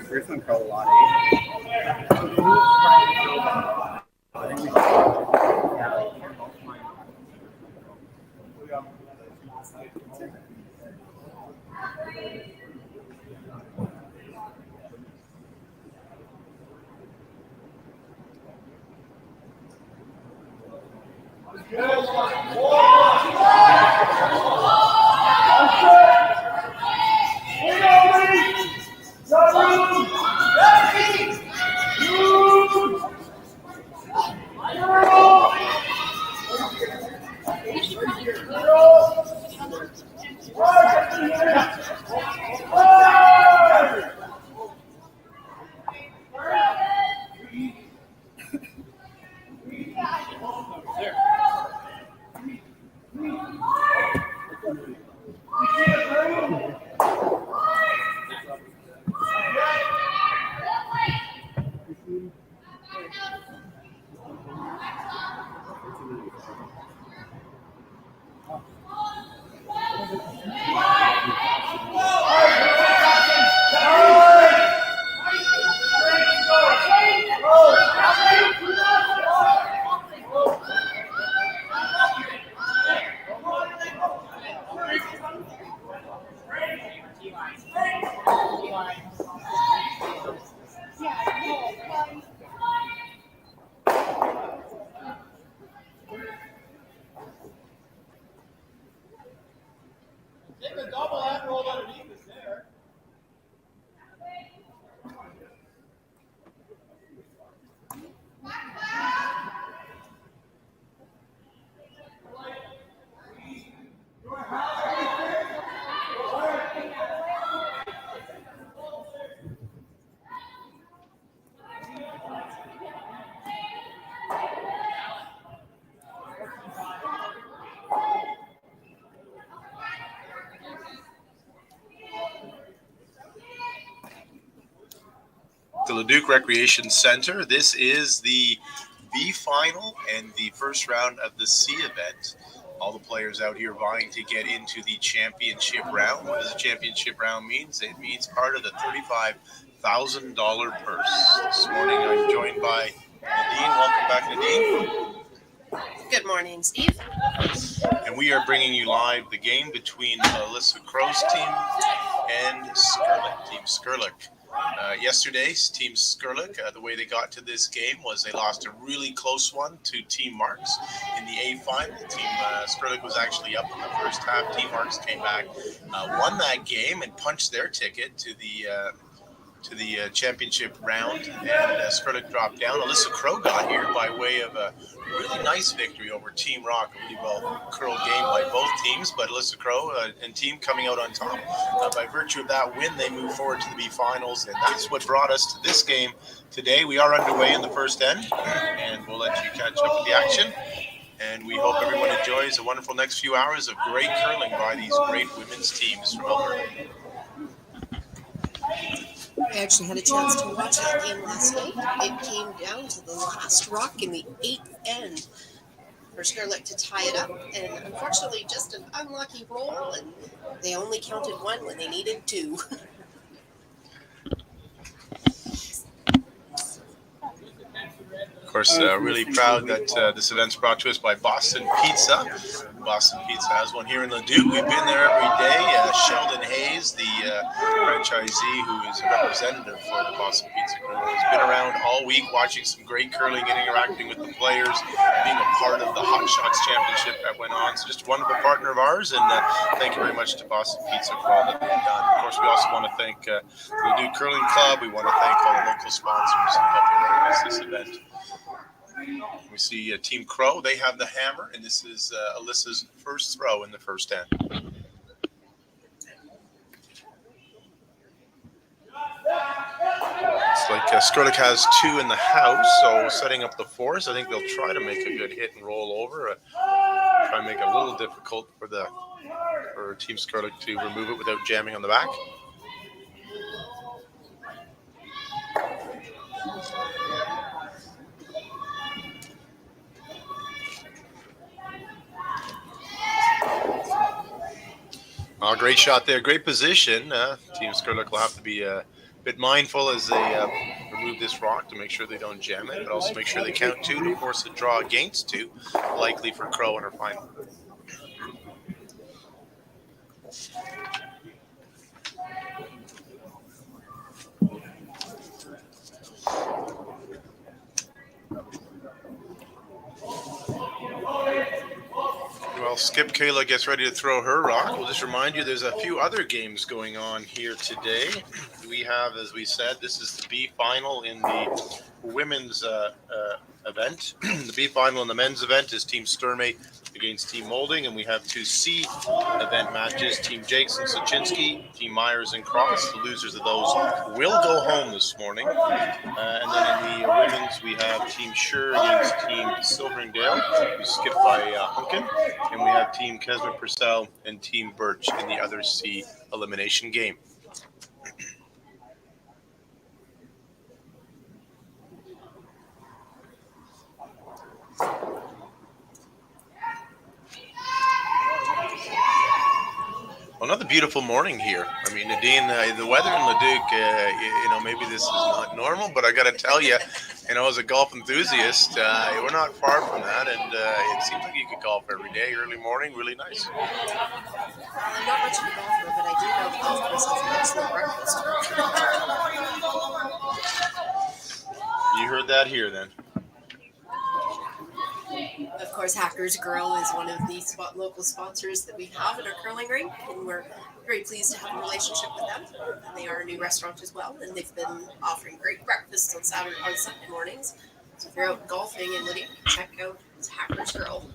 First one called a lot, Take the double and roll underneath us there. The Leduc Recreation Center. This is the B final and the first round of the C event. All the players out here vying to get into the championship round. What does the championship round mean? It means part of the $35,000 purse. This morning I'm joined by Nadine. Welcome back, Nadine. Good morning, Steve. And we are bringing you live the game between Elysa Crough's team and Skrlik, Team Skrlik. Yesterday's Team Skrlik, the way they got to this game was they lost a really close one to Team Marks in the A final. Team Skrlik was actually up in the first half. Team Marks came back, won that game, and punched their ticket to the championship round. And Skrlik dropped down. Elysa Crough got here by way of a really nice victory over Team Rock. A really well curled game by both teams, but Elysa Crough and team coming out on top. By virtue of that win, they move forward to the B finals, and that's what brought us to this game today. We are underway in the first end, and we'll let you catch up with the action. And we hope everyone enjoys a wonderful next few hours of great curling by these great women's teams from Alberta. I actually had a chance to watch that game last night. It came down to the last rock in the 8th end for Skrlik to tie it up, and unfortunately just an unlucky roll, and they only counted one when they needed two. Of course, really proud that this event's brought to us by Boston Pizza. Boston Pizza has one here in Leduc. We've been there every day. Sheldon Hayes, the franchisee who is a representative for the Boston Pizza Group, has been around all week watching some great curling and interacting with the players, being a part of the Hot Shots Championship that went on. So just a wonderful partner of ours, and thank you very much to Boston Pizza for all that they've done. Of course, we also want to thank the Leduc Curling Club. We want to thank all the local sponsors who helped organize this event. We see Team Crow. They have the hammer, and this is Alyssa's first throw in the first end. It's like Skrlik has 2 in the house, so setting up the force. I think they'll try to make a good hit and roll over. Try and make it a little difficult for Team Skrlik to remove it without jamming on the back. Oh, great shot there. Great position. Team Skrlik will have to be a bit mindful as they remove this rock to make sure they don't jam it, but also make sure they count 2 to force a draw against 2, likely for Crow in her final. Well, Skip Kayla gets ready to throw her rock. We'll just remind you there's a few other games going on here today. We have, as we said, this is the B final in the women's event. The B final in the men's event is Team Sturmey against Team Molding, and we have 2 C event matches, Team Jakes and Sachinski, Team Myers and Cross. The losers of those will go home this morning. And then in the women's, we have Team Sure against Team Silveringdale, who skipped by Hunkin, and we have Team Keswick Purcell and Team Birch in the other C elimination game. Another beautiful morning here. I mean, Nadine, the weather in Leduc, maybe this is not normal, but I got to tell you, as a golf enthusiast, we're not far from that, and it seems like you could golf every day, early morning, really nice. Well, I'm not much of a golfer, but I do know the golf course has an excellent breakfast. You heard that here, then. Of course, Hackers Grill is one of the local sponsors that we have at our curling rink, and we're very pleased to have a relationship with them. And they are a new restaurant as well, and they've been offering great breakfasts on Sunday mornings. So if you're out golfing in Leduc, check out Hackers Grill.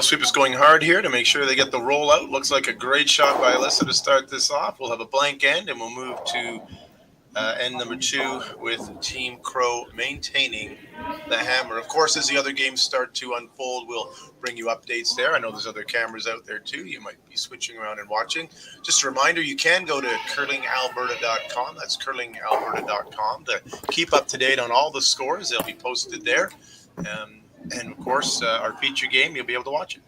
Sweep is going hard here to make sure they get the roll out. Looks like a great shot by Elysa to start this off. We'll have a blank end, and we'll move to end number 2 with Team Crow maintaining the hammer. Of course, as the other games start to unfold, we'll bring you updates there. I know there's other cameras out there too. You might be switching around and watching. Just a reminder, you can go to curlingalberta.com. That's curlingalberta.com to keep up to date on all the scores. They'll be posted there. And of course, our feature game, you'll be able to watch it.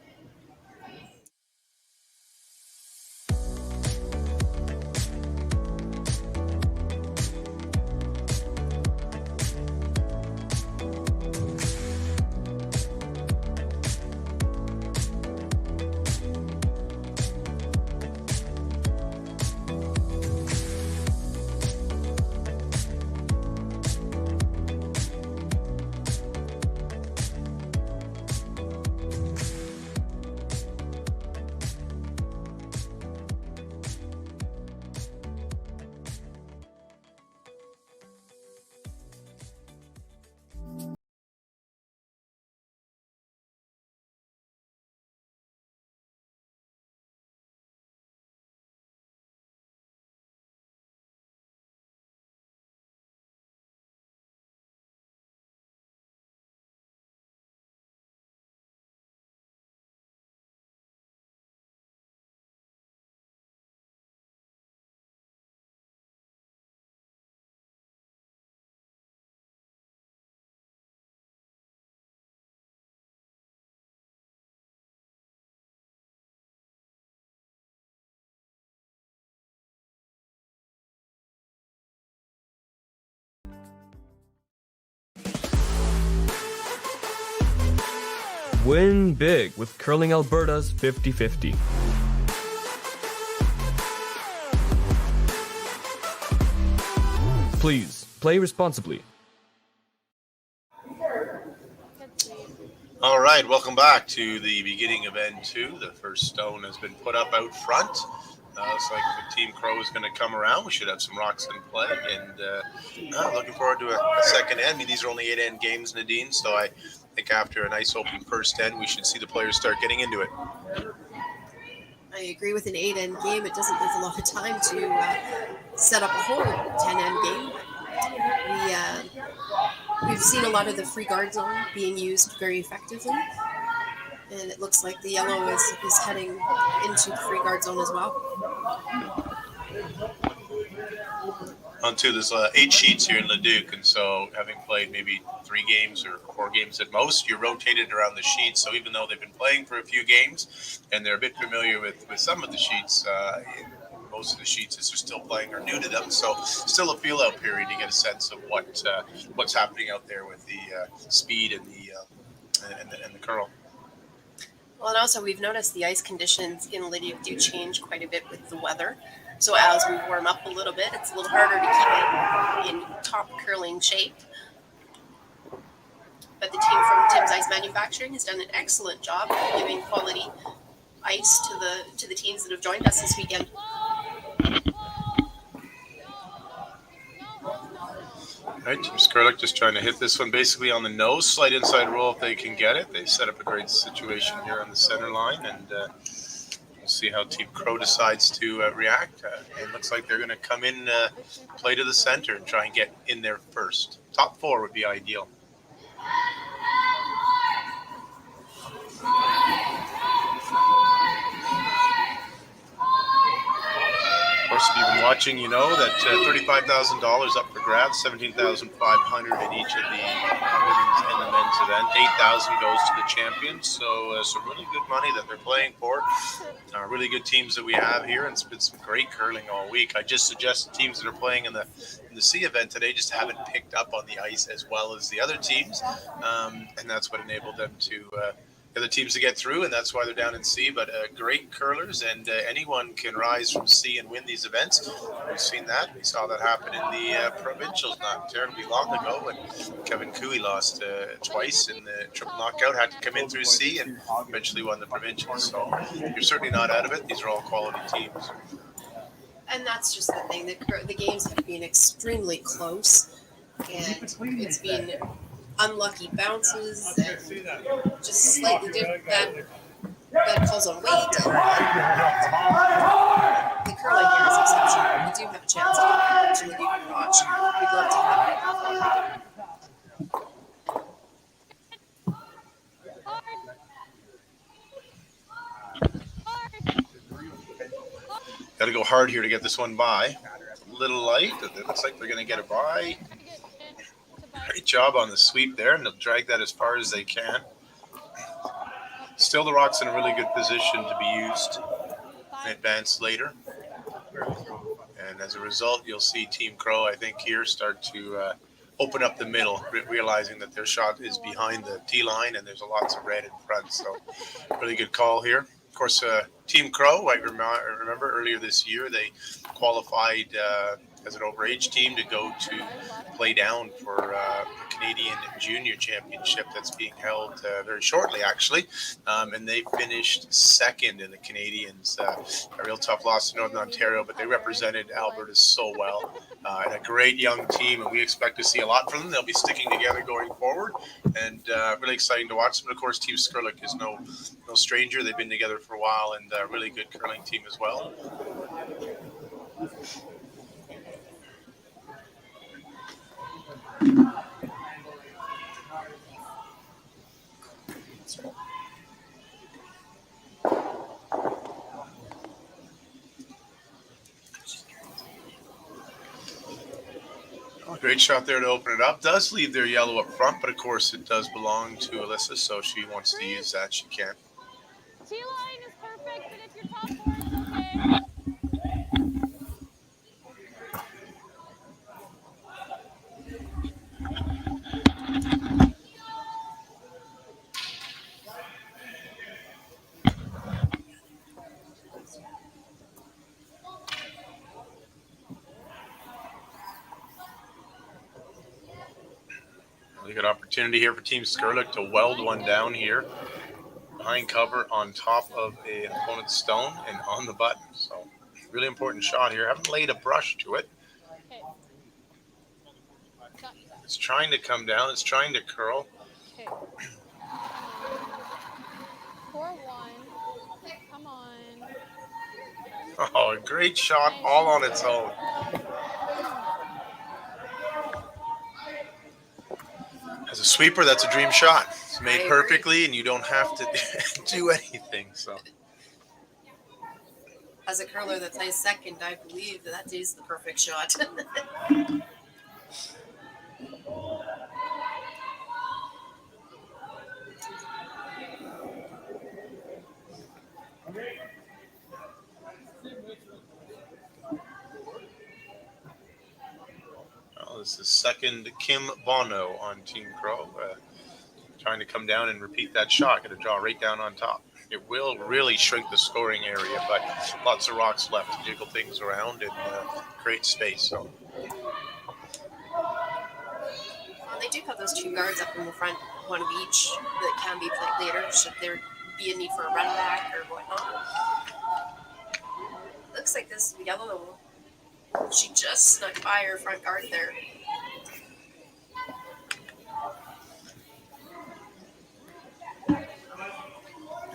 Win big with Curling Alberta's 50-50. Please, play responsibly. All right, welcome back to the beginning of N2. The first stone has been put up out front, Looks like the Team Crow is going to come around. We should have some rocks in play, and looking forward to a second end. I mean, these are only 8-end games, Nadine, so I think after a nice open first end, we should see the players start getting into it. I agree with an 8-end game. It doesn't give a lot of time to set up a whole 10-end game. We've seen a lot of the free guard zone being used very effectively. And it looks like the yellow is heading into the free guard zone as well. Onto there's 8 sheets here in Leduc, and so having played maybe 3 games or 4 games at most, you're rotated around the sheets. So even though they've been playing for a few games and they're a bit familiar with some of the sheets, most of the sheets as they're still playing are new to them. So still a feel out period to get a sense of what's happening out there with the speed and the curl. Well, and also we've noticed the ice conditions in Leduc do change quite a bit with the weather. So as we warm up a little bit, it's a little harder to keep it in top curling shape. But the team from Tim's Ice Manufacturing has done an excellent job of giving quality ice to the teams that have joined us this weekend. All right, Team Skrlik just trying to hit this one basically on the nose. Slight inside roll if they can get it. They set up a great situation here on the center line, and we'll see how Team Crow decides to react. It looks like they're going to come in, play to the center, and try and get in there first. Top 4 would be ideal. Of course, if you've been watching, you know that $35,000 up for grabs, $17,500 in each of the women's and the men's event. $8,000 goes to the champions. So some really good money that they're playing for. Really good teams that we have here, and it's been some great curling all week. I just suggest the teams that are playing in the C event today just haven't picked up on the ice as well as the other teams, and that's what enabled them to the teams to get through, and that's why they're down in C. But great curlers, and anyone can rise from C and win these events. We've seen that. We saw that happen in the provincials not terribly long ago when Kevin Cooey lost twice in the triple knockout, had to come in through C and eventually won the provincials. So you're certainly not out of it. These are all quality teams. And that's just the thing. The games have been extremely close, and it's been unlucky bounces and just slightly different bad calls on weight. And the curling here is exceptional. We do have a chance to actually do watch. We'd love to have it. Got to go hard here to get this one by. A little light. It looks like they're going to get it by. Great job on the sweep there, and they'll drag that as far as they can. Still, the rock's in a really good position to be used and advance later. And as a result, you'll see Team Crow, I think, here start to open up the middle, realizing that their shot is behind the tee line and there's lots of red in front. So really good call here. Of course, Team Crow, I remember earlier this year, they qualified as an overage team to go to play down for the Canadian Junior Championship that's being held very shortly, actually. And they finished second in the Canadians. A real tough loss to Northern Ontario, but they represented Alberta so well. And a great young team, and we expect to see a lot from them. They'll be sticking together going forward, and really exciting to watch them. And of course, Team Skrlik is no stranger. They've been together for a while, and a really good curling team as well. Great shot there to open it up. Does leave their yellow up front, but of course it does belong to Elysa, so she wants to use that. She can. T-line is perfect, but if your top four is okay. Really good opportunity here for Team Skrlik to weld one down here. Behind cover on top of an opponent's stone and on the button. So Really important shot here. Haven't laid a brush to it. Okay. It's trying to come down. It's trying to curl. Okay. 4-1. Come on. Oh, a great shot all on its own. As a sweeper, that's a dream shot. It's made perfectly, and you don't have to do anything. So, as a curler that plays second, I believe that is the perfect shot. well, this is second Kim Bono on Team Crow. Trying to come down and repeat that shot. Going to draw right down on top. It will really shrink the scoring area, but lots of rocks left to jiggle things around and create space. So they do have those two guards up in the front, one of each, that can be played later should there be a need for a run back or whatnot. Looks like this yellow, she just snuck by her front guard there.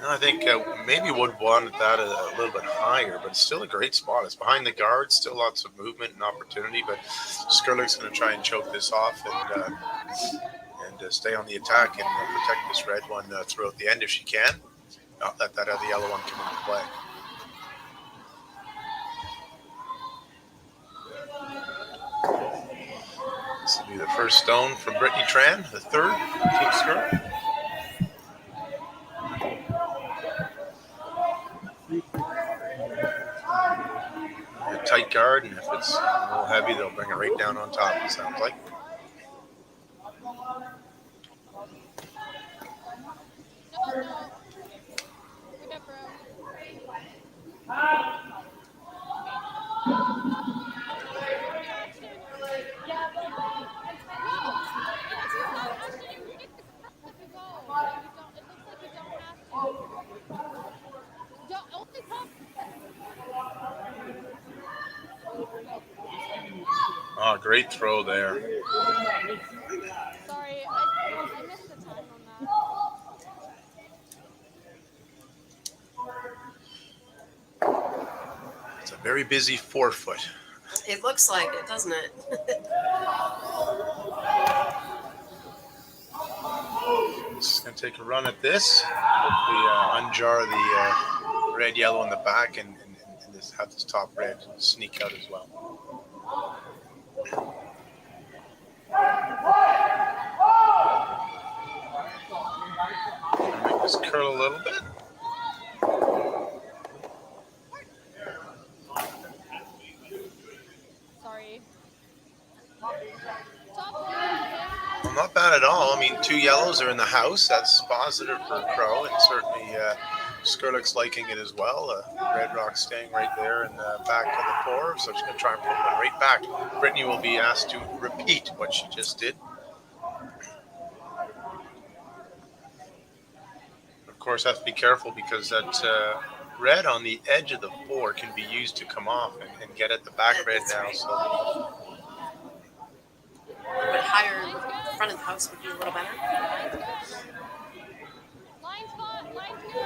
I think maybe would want that a little bit higher, but it's still a great spot. It's behind the guard, still lots of movement and opportunity, but Skrlik's going to try and choke this off and stay on the attack and protect this red one throughout the end if she can. Not let that other yellow one come into play. This will be the first stone from Brittany Tran, the third Team Skrlik. Tight guard, and if it's a little heavy, they'll bring it right down on top, it sounds like. Oh, great throw there. Sorry, I missed the time on that. It's a very busy 4-foot. It looks like it, doesn't it? Just going to take a run at this. Hopefully unjar the red, yellow in the back and just have this top red sneak out as well. Make this curl a little bit. Sorry. Well, not bad at all. I mean, 2 yellows are in the house. That's positive for Crow, and certainly Skrlik's liking it as well. Red Rock staying right there in the back of the 4, so she's going to try and put one right back. Brittany will be asked to repeat what she just did. Of course, have to be careful because that red on the edge of the 4 can be used to come off and get at the back red now. Right. So. But higher in the front of the house would be a little better.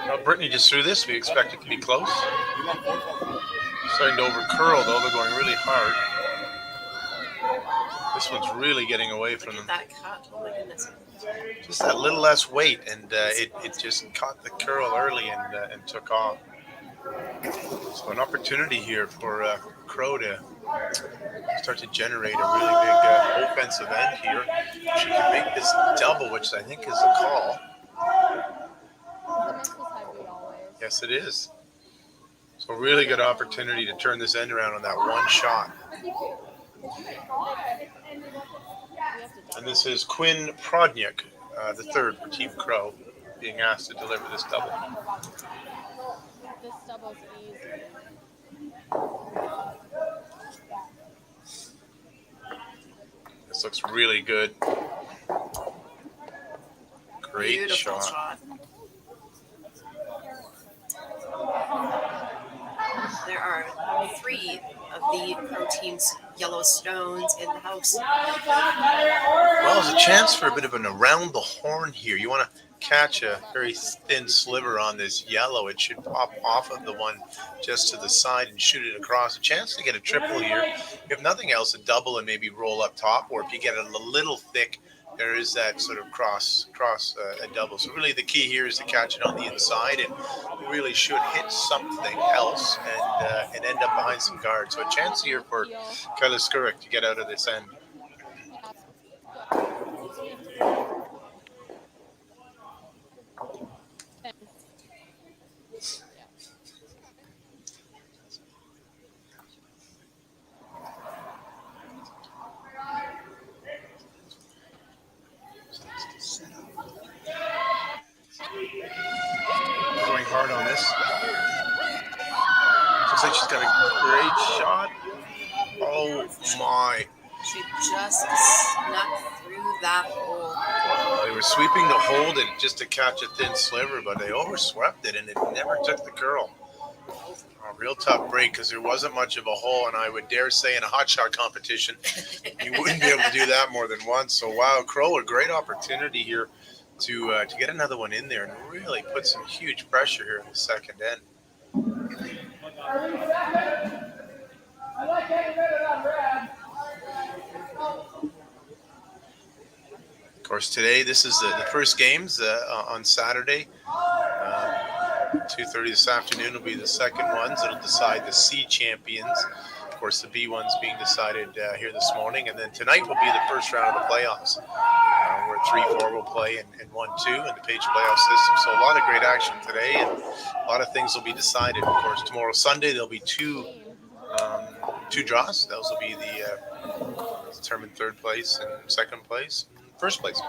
Well, Brittany just threw this. We expect it to be close. Starting to over curl though. They're going really hard. This one's really getting away from them. That cut. Oh my goodness. Just that little less weight, and it just caught the curl early and took off. So an opportunity here for Crow to start to generate a really big offensive end here. She can make this double, which I think is a call. Yes, it is. So really good opportunity to turn this end around on that one shot. And this is Quinn Prodniak, the third for Team Crow, being asked to deliver this double. This double's easy. This looks really good. Great Beautiful shot. There are the pro team's yellow stones in the house. Well, there's a chance for a bit of an around the horn here. You want to catch a very thin sliver on this yellow. It should pop off of the one just to the side and shoot it across. A chance to get a triple here. If nothing else, a double and maybe roll up top. Or if you get it a little thick, there is that sort of cross a double. So really the key here is to catch it on the inside, and you really should hit something else and end up behind some guards. So a chance here for Kayla Skrlik to get out of this end. Going hard on this. Looks like she's got a great shot. Oh my. She just snuck through that hole. They were sweeping the hold it just to catch a thin sliver, but they overswept it and it never took the curl. A real tough break because there wasn't much of a hole, and I would dare say in a hot shot competition, you wouldn't be able to do that more than once. So wow, Crough, a great opportunity here to get another one in there and really put some huge pressure here in the second end. Of course, today this is the first games on Saturday. 2:30 this afternoon will be the second ones. It'll decide the C champions. Of course, the B ones being decided here this morning. And then tonight will be the first round of the playoffs, where 3-4 will play and 1-2 in the Page playoff system. So a lot of great action today, and a lot of things will be decided. Of course, tomorrow, Sunday, there'll be two draws. Those will be the determined third place and second place and first place.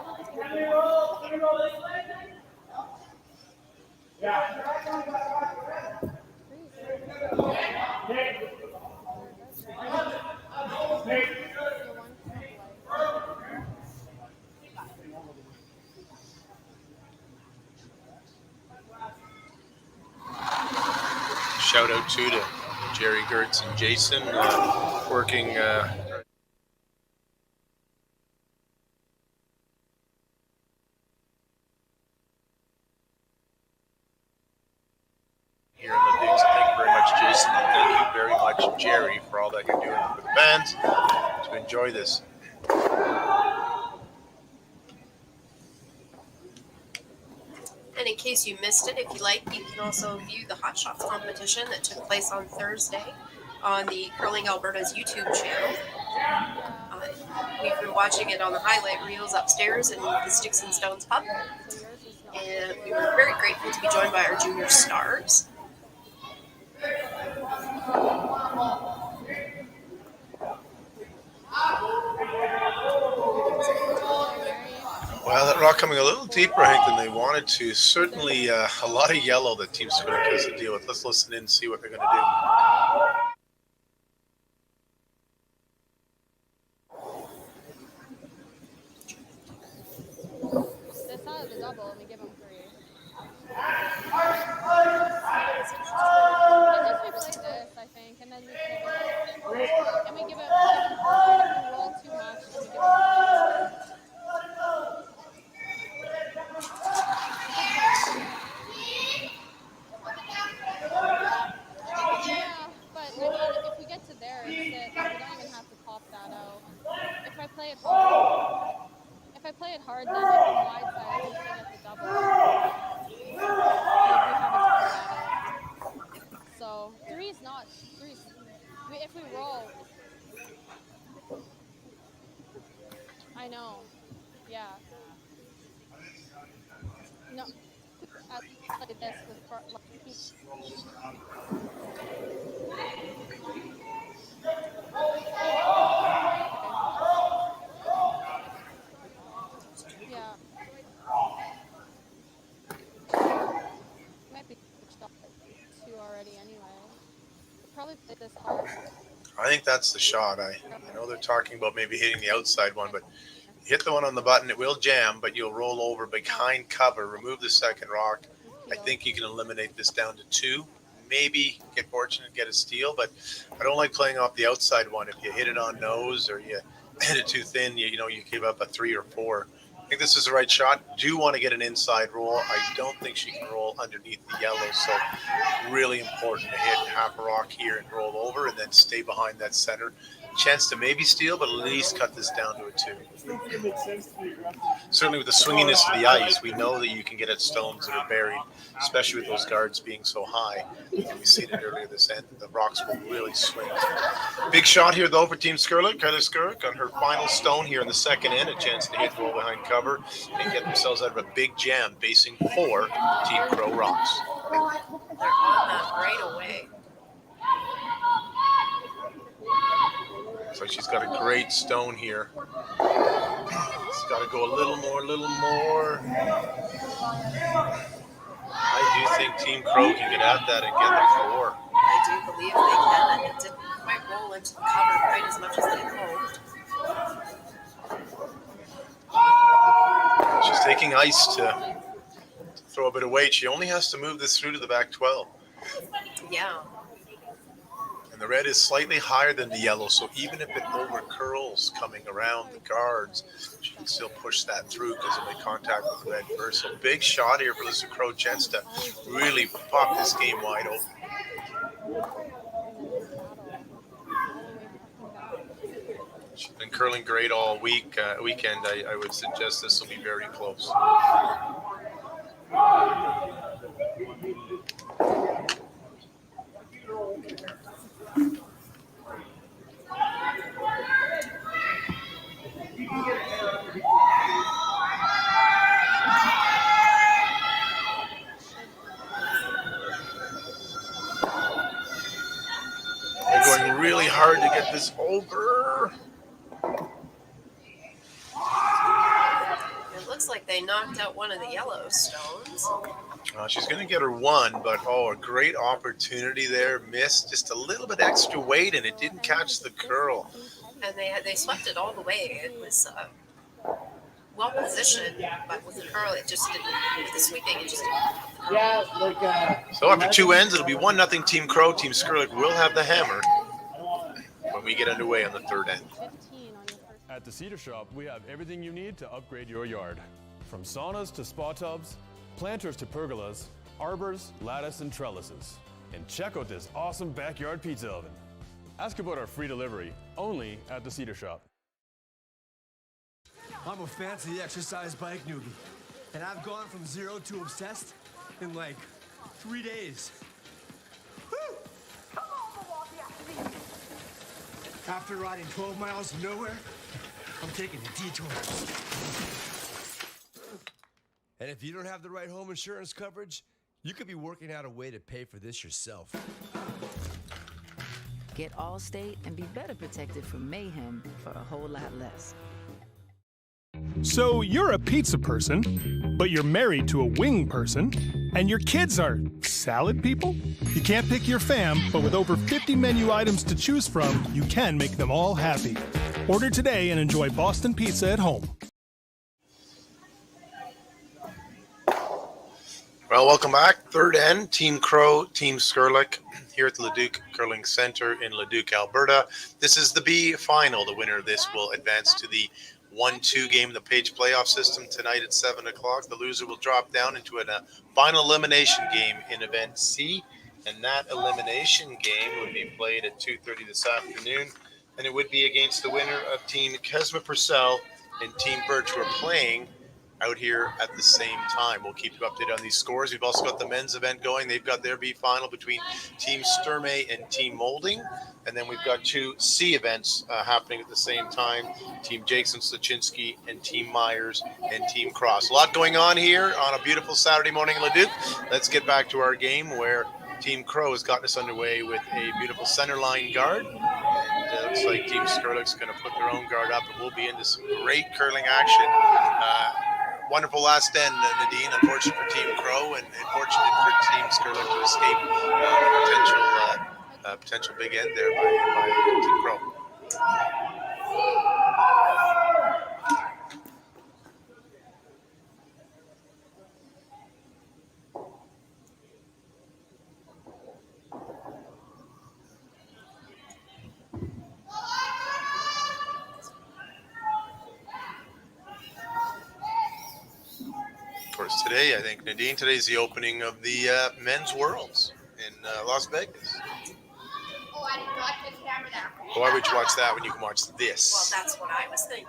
Shout out to Jerry Gertz and Jason working here in Leduc. So thank you very much, Jason, and thank you very much, Jerry, for all that you're doing for the fans to enjoy this. And in case you missed it, if you like, you can also view the Hot Shots competition that took place on Thursday on the Curling Alberta's YouTube channel. We've been watching it on the highlight reels upstairs in the Sticks and Stones pub. And we were very grateful to be joined by our junior stars. Well, that rock coming a little deeper, I think, than they wanted to. Certainly a lot of yellow that Team Skrlik has to deal with. Let's listen in and see what they're going to do. They saw the double and we give them 3. I guess we play this, I think, and then we give it, if we roll too much, then we give it 3. Yeah, but I mean, if we get to there, it's it. Like, we don't even have to pop that out. If I play it hard, then if I'm wide side, I can still get the double. We haven't figured that out. So 3's not 3's. If we roll, I know. Yeah. No. Like this with yeah. Might be switched off at 2 already anyway. Probably play this hard. I think that's the shot. I know they're talking about maybe hitting the outside one, but hit the one on the button, it will jam, but you'll roll over behind cover, remove the second rock. I think you can eliminate this down to 2, maybe get fortunate and get a steal, but I don't like playing off the outside one. If you hit it on nose or you hit it too thin, you give up a 3 or 4. I think this is the right shot. Do want to get an inside roll. I don't think she can roll underneath the yellow, so really important to hit half a rock here and roll over and then stay behind that center. Chance to maybe steal, but at least cut this down to a 2. Certainly with the swinginess of the ice, we know that you can get at stones that are buried, especially with those guards being so high. And we seen it earlier this end, the rocks will really swing. Big shot here, though, for Team Skrlik. Kayla Skrlik on her final stone here in the second end, a chance to hit the roll behind cover and get themselves out of a big jam facing 4 Team Crow rocks. They're on that right away. So she's got a great stone here. It's got to go a little more. I do think Team Crow can get at that and get the 4. I do believe they can, and it didn't quite roll into the cover quite as much as they hoped. She's taking ice to throw a bit of weight. She only has to move this through to the back 12. Yeah. And the red is slightly higher than the yellow, so even if it over curls coming around the guards, she can still push that through because it'll make contact with the red first. So big shot here for Elysa Crough, chance to really pop this game wide open. She's been curling great all weekend. I would suggest this will be very close. They're going really hard to get this over. It looks like they knocked out one of the yellow stones. She's going to get her 1, but a great opportunity there. Missed just a little bit extra weight, and it didn't catch the curl. And they swept it all the way. It was well positioned, but with the curl, it just didn't. With the sweeping, it just didn't. So after 2 ends, it'll be 1-0 Team Crow. Team Skrlik will have the hammer when we get underway on the 3rd end. At the Cedar Shop, we have everything you need to upgrade your yard. From saunas to spa tubs, planters to pergolas, arbors, lattice, and trellises. And check out this awesome backyard pizza oven. Ask about our free delivery, only at the Cedar Shop. I'm a fancy exercise bike newbie, and I've gone from 0 to obsessed in like 3 days. Woo! After riding 12 miles of nowhere, I'm taking a detour. And if you don't have the right home insurance coverage, you could be working out a way to pay for this yourself. Get Allstate and be better protected from mayhem for a whole lot less. So you're a pizza person, but you're married to a wing person, and your kids are salad people? You can't pick your fam, but with over 50 menu items to choose from, you can make them all happy. Order today and enjoy Boston Pizza at home. Well, welcome back. 3rd end, Team Crow, Team Skrlik, here at the Leduc Curling Center in Leduc, Alberta. This is the B final. The winner of this will advance to the 1-2 game in the Page playoff system tonight at 7 o'clock. The loser will drop down into a final elimination game in Event C, and that elimination game would be played at 2:30 this afternoon, and it would be against the winner of Team Kesma Purcell and Team Birch, who are playing out here at the same time. We'll keep you updated on these scores. We've also got the men's event going. They've got their B final between Team Sturmey and Team Molding. And then we've got 2 C events happening at the same time. Team Jason Slaczynski and Team Myers and Team Cross. A lot going on here on a beautiful Saturday morning in Leduc. Let's get back to our game where Team Crow has gotten us underway with a beautiful center line guard. And it looks like Team Skrlik's going to put their own guard up, and we'll be into some great curling action. Wonderful last end, Nadine. Unfortunate for Team Crow, and fortunate for Team Skrlik to escape potential big end there by Team Crow. course, today, I think, Nadine, today's the opening of the Men's Worlds in Las Vegas. Oh, I did not get the camera down. Well, why would you watch that when you can watch this? Well, that's what I was thinking.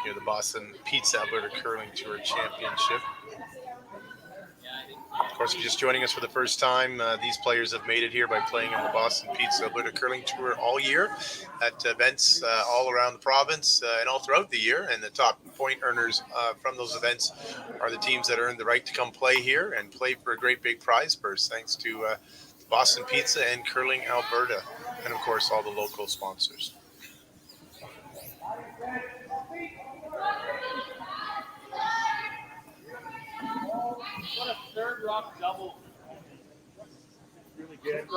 Here, the Boston Pizza Alberta Curling Tour Championship. Of course, if you're just joining us for the first time, these players have made it here by playing in the Boston Pizza Alberta Curling Tour all year at events all around the province and all throughout the year. And the top point earners from those events are the teams that earned the right to come play here and play for a great big prize purse, thanks to Boston Pizza and Curling Alberta, and of course all the local sponsors. What a third rock double. Really good.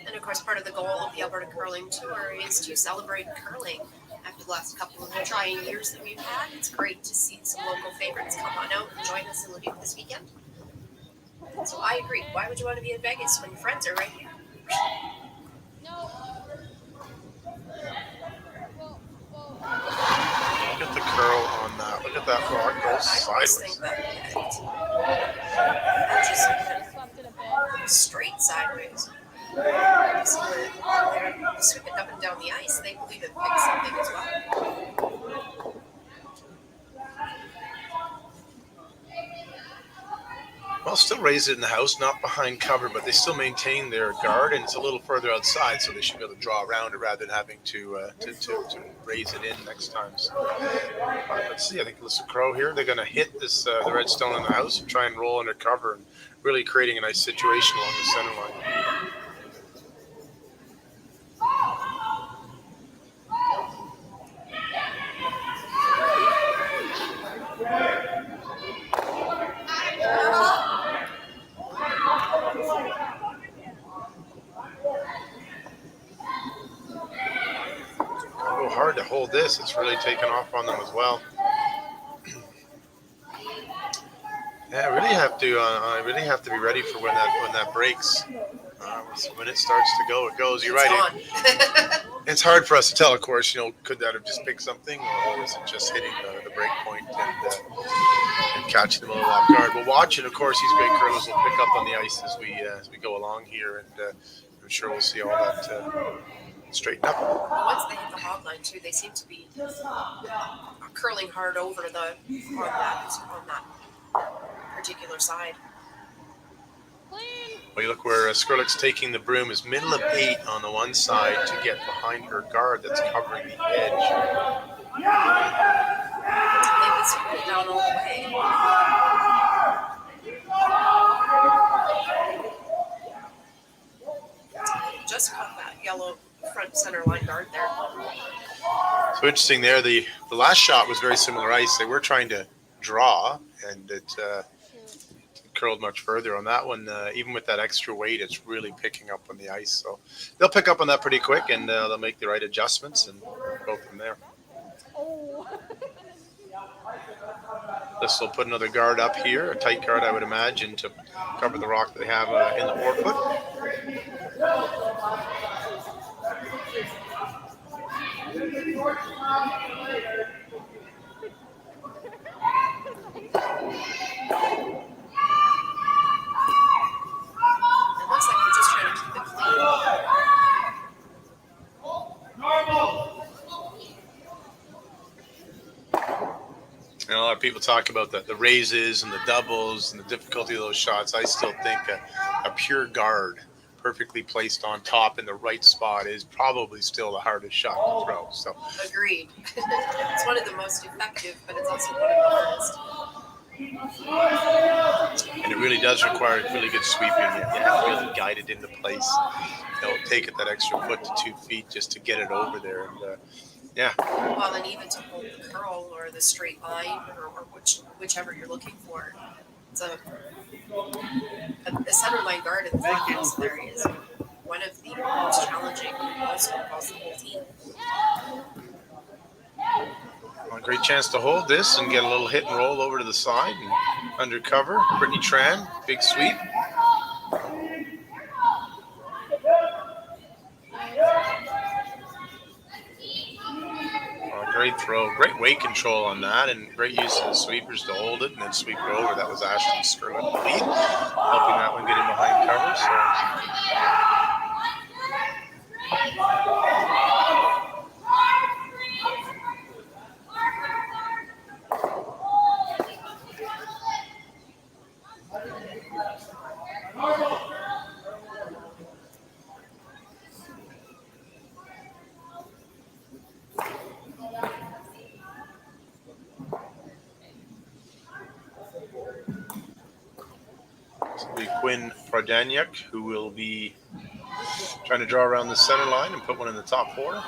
And of course, part of the goal of the Alberta Curling Tour is to celebrate curling. After the last couple of trying years that we've had, it's great to see some local favorites come on out and join us in Leduc this weekend. So I agree. Why would you want to be in Vegas when your friends are right here? No. Look at the curl on that. Look at that rock go I always sideways. think that it just Swept it a bit. straight sideways. So when they sweep it up and down the ice, they believe it picks something as well. Well, still raise it in the house, not behind cover, but they still maintain their guard, and it's a little further outside, so they should be able to draw around it rather than having to raise it in next time. So, let's see. I think Elysa Crough here. They're going to hit this the red stone in the house and try and roll under cover, and really creating a nice situation along the center line. Hard to hold this. It's really taken off on them as well. Yeah, I really have to be ready for when that breaks. When it starts to go, it goes. You're right. It's hard for us to tell, of course. Could that have just picked something, or was it just hitting the break point and catching them a little off guard? But watching, of course, these great curlers will pick up on the ice as we go along here, and I'm sure we'll see all that straighten up. Once they hit the hog line too, they seem to be curling hard over on that particular side. Well, you look where Skrlik's taking the broom is middle of 8 on the one side to get behind her guard that's covering the edge. They've been sweeping it down all the way. Just caught that yellow front center line guard there. So interesting there. The last shot was very similar ice. They were trying to draw, and it curled much further on that one. Even with that extra weight, it's really picking up on the ice. So they'll pick up on that pretty quick, and they'll make the right adjustments and go from there. This will put another guard up here, a tight guard, I would imagine, to cover the rock that they have in the forefoot. It looks like they're just trying to keep it clean. A lot of people talk about the raises and the doubles and the difficulty of those shots. I still think a pure guard, perfectly placed on top in the right spot, is probably still the hardest shot to throw. So Agreed. It's one of the most effective, but it's also one of the hardest. And it really does require really good sweeping. You have to really guide it into place. Take it that extra foot to 2 feet just to get it over there. And yeah. Well, and even to hold the curl or the straight line or whichever you're looking for. It's a center line guard in the front house there is one of the most challenging also across the whole team. Well, great chance to hold this and get a little hit and roll over to the side and undercover. Brittany Tran, big sweep. Great throw. Great weight control on that, and great use of the sweepers to hold it and then sweep it over. That was Ashton Skrlik in the lead, helping that one get in behind cover. It'll be Quinn Prodaniuk, who will be trying to draw around the center line and put one in the top 4.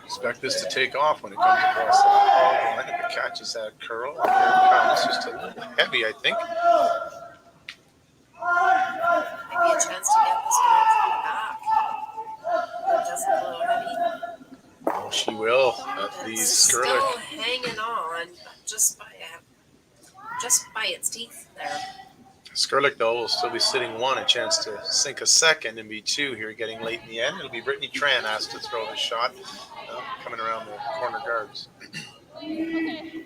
Expect this to take off when it comes across the line. If it catches that curl, and here it comes. Just a little heavy, I think. Maybe a chance to get this one out from the back. It doesn't blow heavy. Oh, she will. These Still Skrlik. hanging on, just by its teeth there. Skrlik, though, will still be sitting 1, a chance to sink a second and be 2 here getting late in the end. It'll be Brittany Tran asked to throw the shot coming around the corner guards. Okay.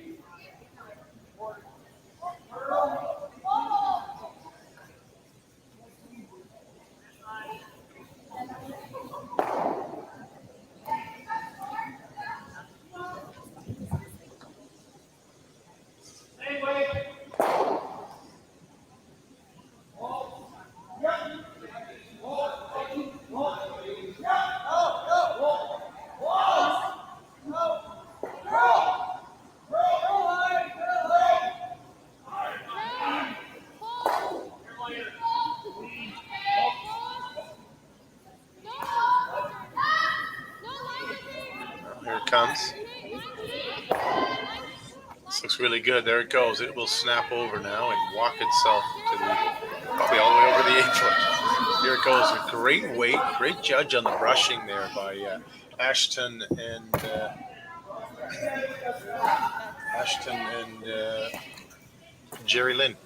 Here it comes. This looks really good. There it goes. It will snap over now and walk itself to probably all the way over the apron. Here it goes. A great weight, great judge on the brushing there by Ashton and Jerry Lynn.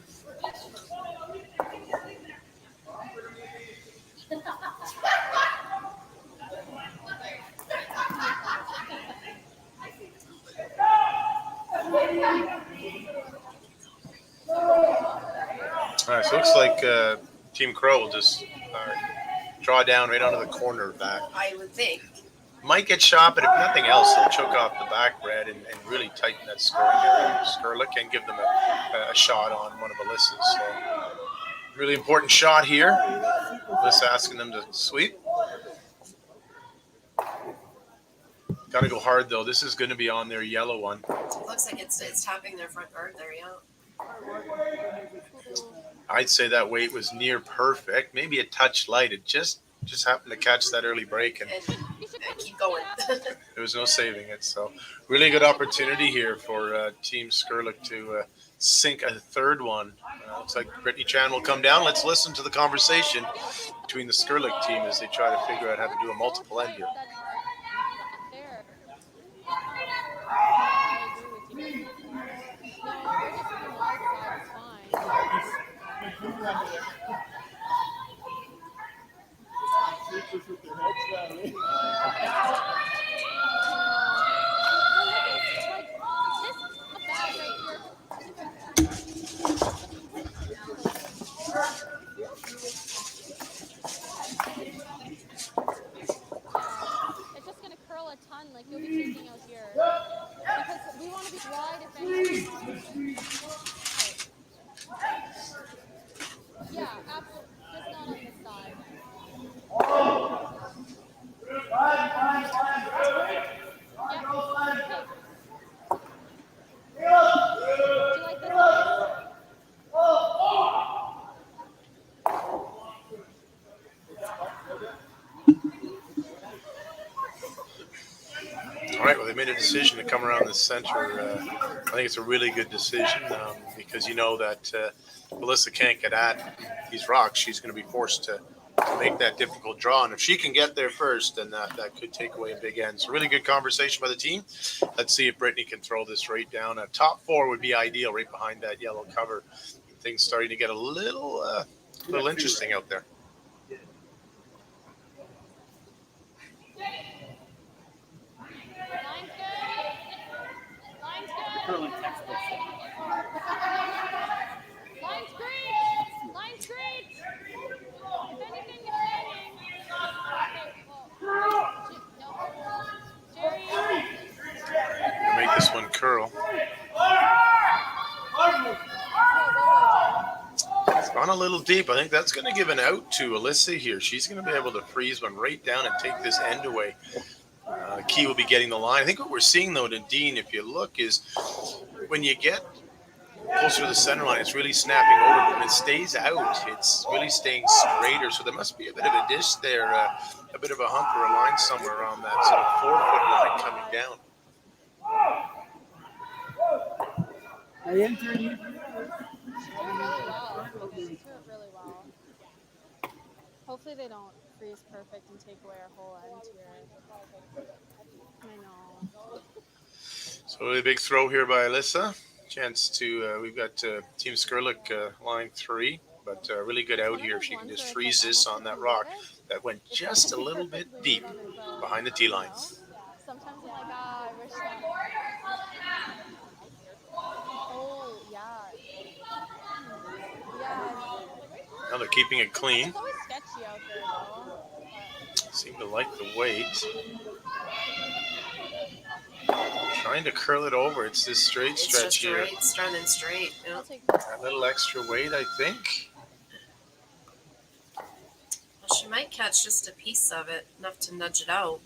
All right, so it looks like Team Crow will just draw down right onto the corner of that. I would think. Might get shot, but if nothing else, they'll choke off the back red and really tighten that scoring area. Skrlik and give them a shot on one of Elysa's. So, really important shot here. Alyssa asking them to sweep. Got to go hard, though. This is going to be on their yellow one. It looks like it's tapping their front guard there, yeah. I'd say that weight was near perfect. Maybe a touch light. It just happened to catch that early break and keep going. there was no saving it. So really good opportunity here for Team Skrlik to sink a third one. Looks like Brittany Chan will come down. Let's listen to the conversation between the Skrlik team as they try to figure out how to do a multiple end here. It's just going to curl a ton, like you'll be chasing out here. Because we want to be wide if anything. Yeah, absolutely. Just not on this side. Do you like this one? All right, well, they made a decision to come around the center. I think it's a really good decision because you know that Elysa can't get at these rocks. She's going to be forced to make that difficult draw. And if she can get there first, then that could take away a big end. So really good conversation by the team. Let's see if Brittany can throw this right down. A top 4 would be ideal right behind that yellow cover. Things starting to get a little a little interesting out there. Line's good. Line's good. Curling textbook. Line's great. Line's great. If anything, you're hanging. Okay, well, no. Jerry. We'll make this one curl. It's gone a little deep. I think that's going to give an out to Elysa here. She's going to be able to freeze one right down and take this end away. Key will be getting the line. I think what we're seeing, though, Nadine, if you look, is when you get closer to the center line, it's really snapping over. When it stays out, it's really staying straighter. So there must be a bit of a dish there, a bit of a hump or a line somewhere around that sort of 4-foot line coming down. I entered you. She threw it really well. She threw it really well. Hopefully they don't freeze perfect and take away our whole end here. I know. So a really big throw here by Elysa. Chance to, we've got Team Skrlik line 3, but really good out here if she can just freeze this on that rock. That went just a little bit deep behind the tee line. Sometimes I'm like, I wish that. Oh, yeah. Yeah. Now they're keeping it clean. It's always sketchy out there, though. Seem to like the weight. Trying to curl it over. It's this straight stretch here. It's running straight. Yeah. A little extra weight, I think. Well, she might catch just a piece of it, enough to nudge it out.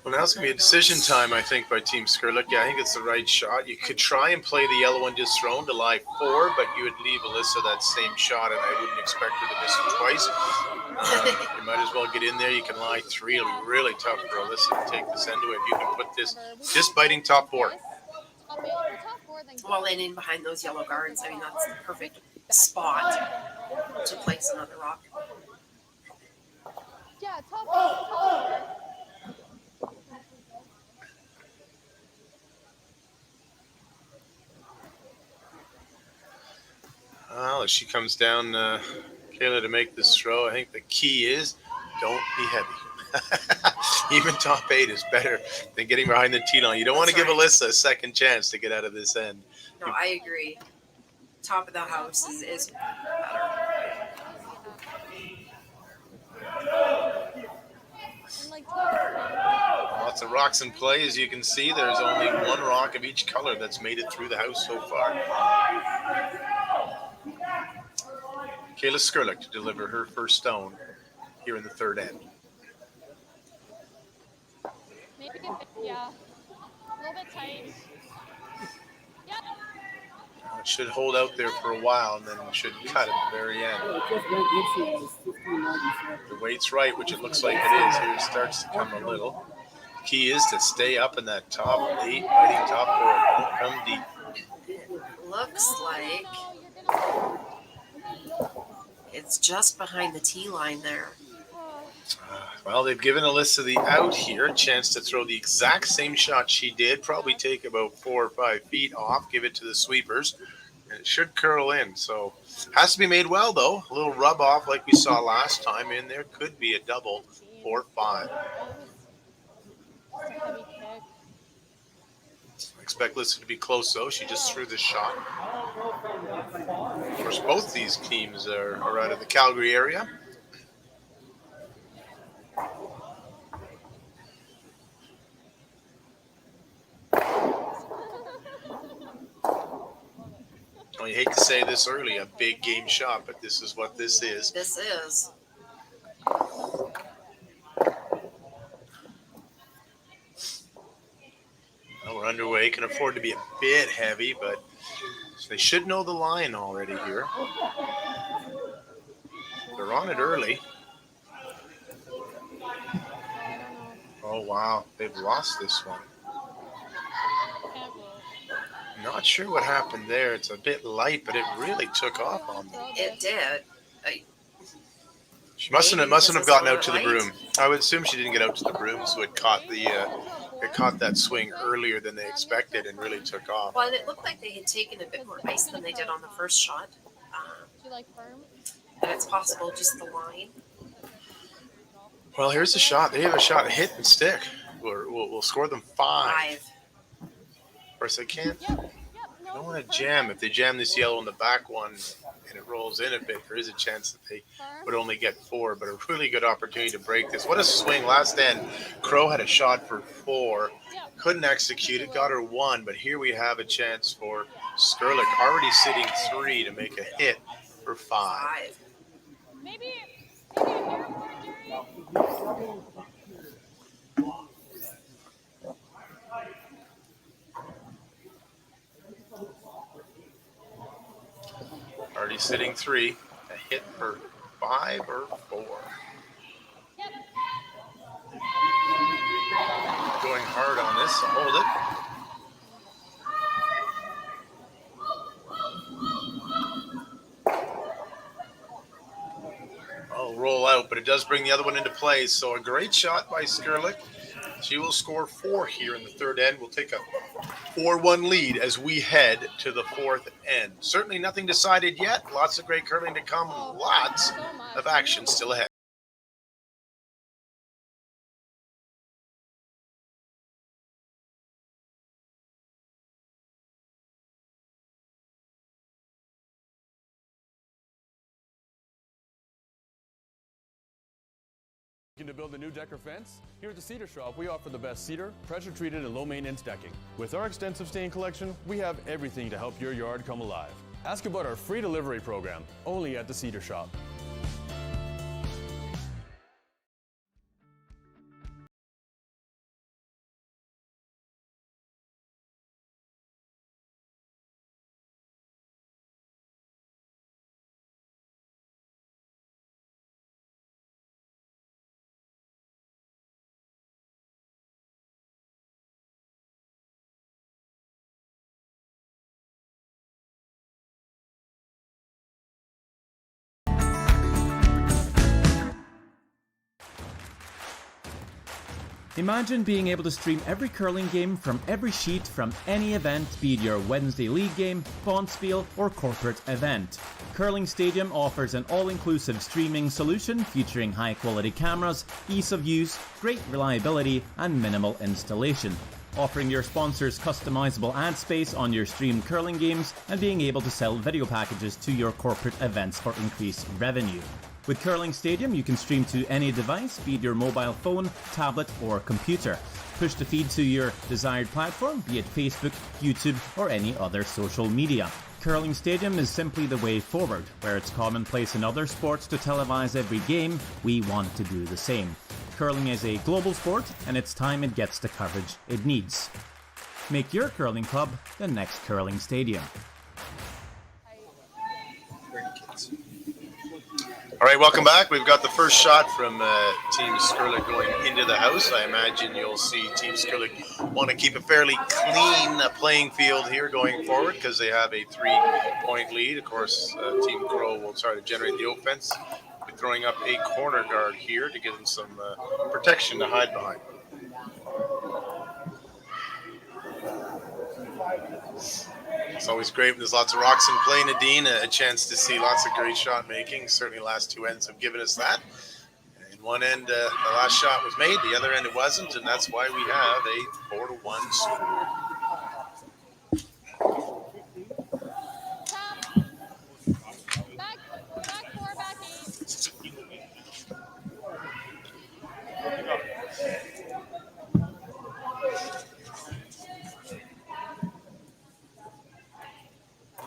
But Well, now it's going to be a decision time, I think, by Team Skrlik. Yeah, I think it's the right shot. You could try and play the yellow one just thrown to lie 4, but you would leave Elysa that same shot, and I wouldn't expect her to miss it twice. You might as well get in there. You can lie 3. It'll be really tough for Elysa to take this end away. If you can put this, just biting top 4. well, and in behind those yellow guards, I mean, that's the perfect spot to place another rock. Yeah, top. Well, as she comes down, Kayla, to make this throw, I think the key is don't be heavy. Even top 8 is better than getting behind the tee line. You don't want to give Elysa a second chance to get out of this end. No, I agree. Top of the house is better. Lots of rocks in play. As you can see, there's only one rock of each color that's made it through the house so far. Kayla Skrlik to deliver her first stone here in the third end. Maybe, yeah. A little bit tight. Yep. It should hold out there for a while and then should cut at the very end. The weight's right, which it looks like it is. Here it starts to come a little. Key is to stay up in that top 8, biting top 4. Don't come deep. It looks like it's just behind the tee line there. Well, they've given Elysa the out here, a chance to throw the exact same shot she did, probably take about 4 or 5 feet off, give it to the sweepers, and it should curl in. So has to be made well, though. A little rub off like we saw last time in there. Could be a double 4-5. I expect Elysa to be close, though. She just threw the shot. Of course, both these teams are out of the Calgary area. Well, you hate to say this early, a big game shot, but this is what this is. This is. Well, we're underway. Can afford to be a bit heavy, but they should know the line already here. They're on it early. Oh, wow. They've lost this one. Not sure what happened there. It's a bit light, but it really took off on them. It did. She mustn't have gotten out to the broom. I would assume she didn't get out to the broom, so it caught that swing earlier than they expected and really took off. Well, it looked like they had taken a bit more ice than they did on the first shot. Do you like firm? that it's possible, just the line. Well, here's a shot. They have a shot, hit and stick. We'll score them 5. Of course, they can't. I don't want to jam. If they jam this yellow in the back one and it rolls in a bit, there is a chance that they would only get 4. But a really good opportunity to break this. What a swing. Last end, Crough had a shot for 4. Couldn't execute it. Got her 1. But here we have a chance for Skrlik, already sitting 3 to make a hit for 5. Maybe a hair more, Jerry. Already sitting 3. A hit for 5 or 4. Going hard on this. Hold it. Oh, roll out, but it does bring the other one into play. So a great shot by Skrlik. She will score 4 here in the third end. We'll take a 4-1 lead as we head to the fourth end. Certainly nothing decided yet. Lots of great curling to come. Lots of action still ahead. Looking to build a new deck or fence? Here at the Cedar Shop, we offer the best cedar, pressure-treated, and low-maintenance decking. With our extensive stain collection, we have everything to help your yard come alive. Ask about our free delivery program, only at the Cedar Shop. Imagine being able to stream every curling game from every sheet from any event, be it your Wednesday league game, bonspiel, or corporate event. Curling Stadium offers an all-inclusive streaming solution featuring high-quality cameras, ease of use, great reliability, and minimal installation. Offering your sponsors customizable ad space on your streamed curling games and being able to sell video packages to your corporate events for increased revenue. With Curling Stadium, you can stream to any device, be it your mobile phone, tablet, or computer. Push the feed to your desired platform, be it Facebook, YouTube, or any other social media. Curling Stadium is simply the way forward. Where it's commonplace in other sports to televise every game, we want to do the same. Curling is a global sport, and it's time it gets the coverage it needs. Make your curling club the next Curling Stadium. All right, welcome back. We've got the first shot from Team Skrlik going into the house. I imagine you'll see Team Skrlik want to keep a fairly clean playing field here going forward because they have a 3-point lead. Of course, Team Crough will try to generate the offense. We're throwing up a corner guard here to give them some protection to hide behind. It's always great when there's lots of rocks in play, Nadine. A chance to see lots of great shot making. Certainly, last 2 ends have given us that. In one end, the last shot was made. The other end, it wasn't, and that's why we have a 4-1 score. Back 4, back 8.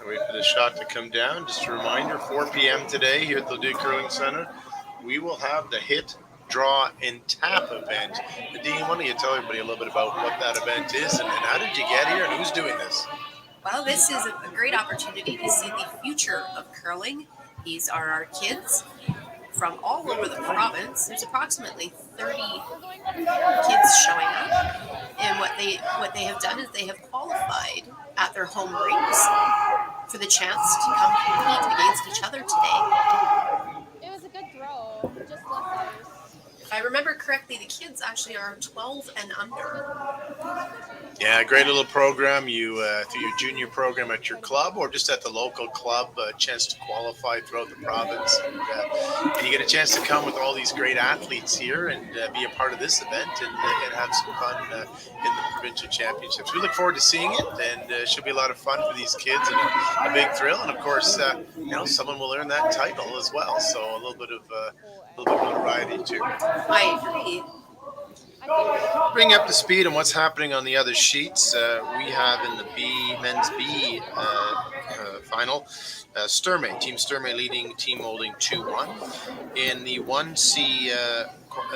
Wait for the shot to come down. Just a reminder, 4 p.m. today here at the Leduc Curling Center, we will have the hit, draw, and tap event. Nadine, why don't you tell everybody a little bit about what that event is and how did you get here and who's doing this? Well, this is a great opportunity to see the future of curling. These are our kids from all over the province. There's approximately 30 kids showing up. And what they have done is they have qualified at their home rinks for the chance to come compete against each other today. It was a good throw, just left loose. If I remember correctly, the kids actually are 12 and under. Yeah, great little program. You through your junior program at your club or just at the local club, a chance to qualify throughout the province, and you get a chance to come with all these great athletes here and be a part of this event and have some fun in the provincial championships. We look forward to seeing it, and it should be a lot of fun for these kids and a big thrill. And of course, someone will earn that title as well. So a little bit of notoriety too. I agree. Bring you up to speed on what's happening on the other sheets. We have in the men's B final, Team Sturmey leading Team Molding 2-1. In the 1C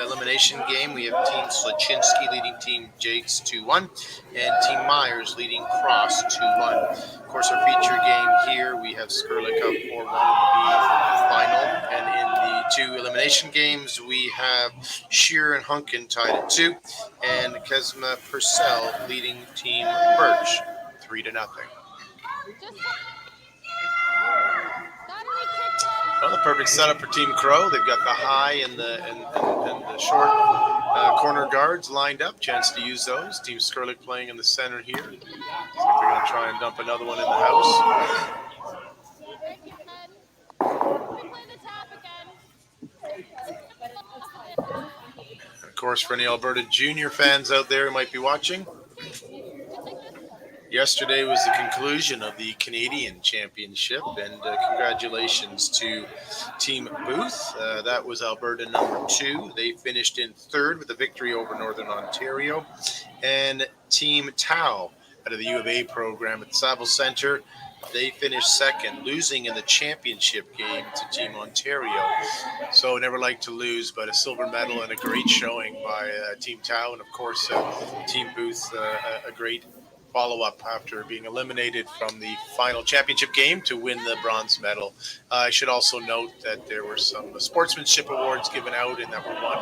elimination game, we have Team Slaczynski leading Team Jakes 2-1, and Team Myers leading Cross 2-1. Of course, our feature game here, we have Skrlik up 4-1 in the B final, and in the 2 elimination games, we have Shearer and Hunkin tied at 2, and Kesma Purcell leading Team Birch 3-0. Well, the perfect setup for Team Crow. They've got the high and the short corner guards lined up. Chance to use those. Team Skrlik playing in the center here. Looks like they're going to try and dump another one in the house. And of course, for any Alberta junior fans out there who might be watching, yesterday was the conclusion of the Canadian Championship, and congratulations to Team Booth. That was Alberta number 2. They finished in 3rd with a victory over Northern Ontario. And Team Tau out of the U of A program at the Saville Centre, they finished 2nd, losing in the championship game to Team Ontario. So never like to lose, but a silver medal and a great showing by Team Tau. And of course, Team Booth, a great follow-up after being eliminated from the final championship game to win the bronze medal. I should also note that there were some sportsmanship awards given out and that were won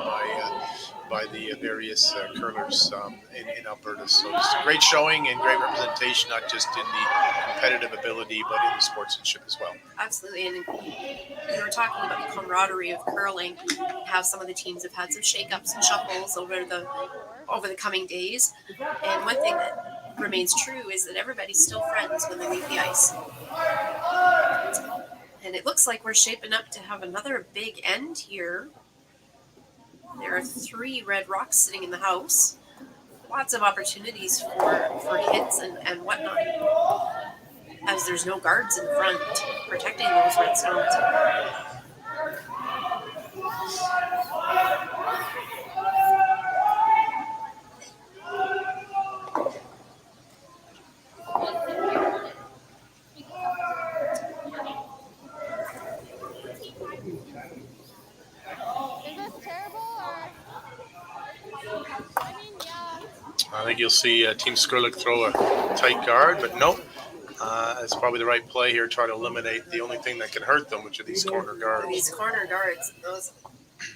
by the various curlers in Alberta. So just a great showing and great representation, not just in the competitive ability, but in the sportsmanship as well. Absolutely. And we were talking about the camaraderie of curling, how some of the teams have had some shakeups and shuffles over the coming days. And one thing that remains true is that everybody's still friends when they leave the ice. And it looks like we're shaping up to have another big end here. There are 3 red rocks sitting in the house. Lots of opportunities for hits and whatnot, as there's no guards in front protecting those red stones. I think you'll see Team Skrlik throw a tight guard, but nope. It's probably the right play here, try to eliminate the only thing that can hurt them, which are these corner guards. These corner guards,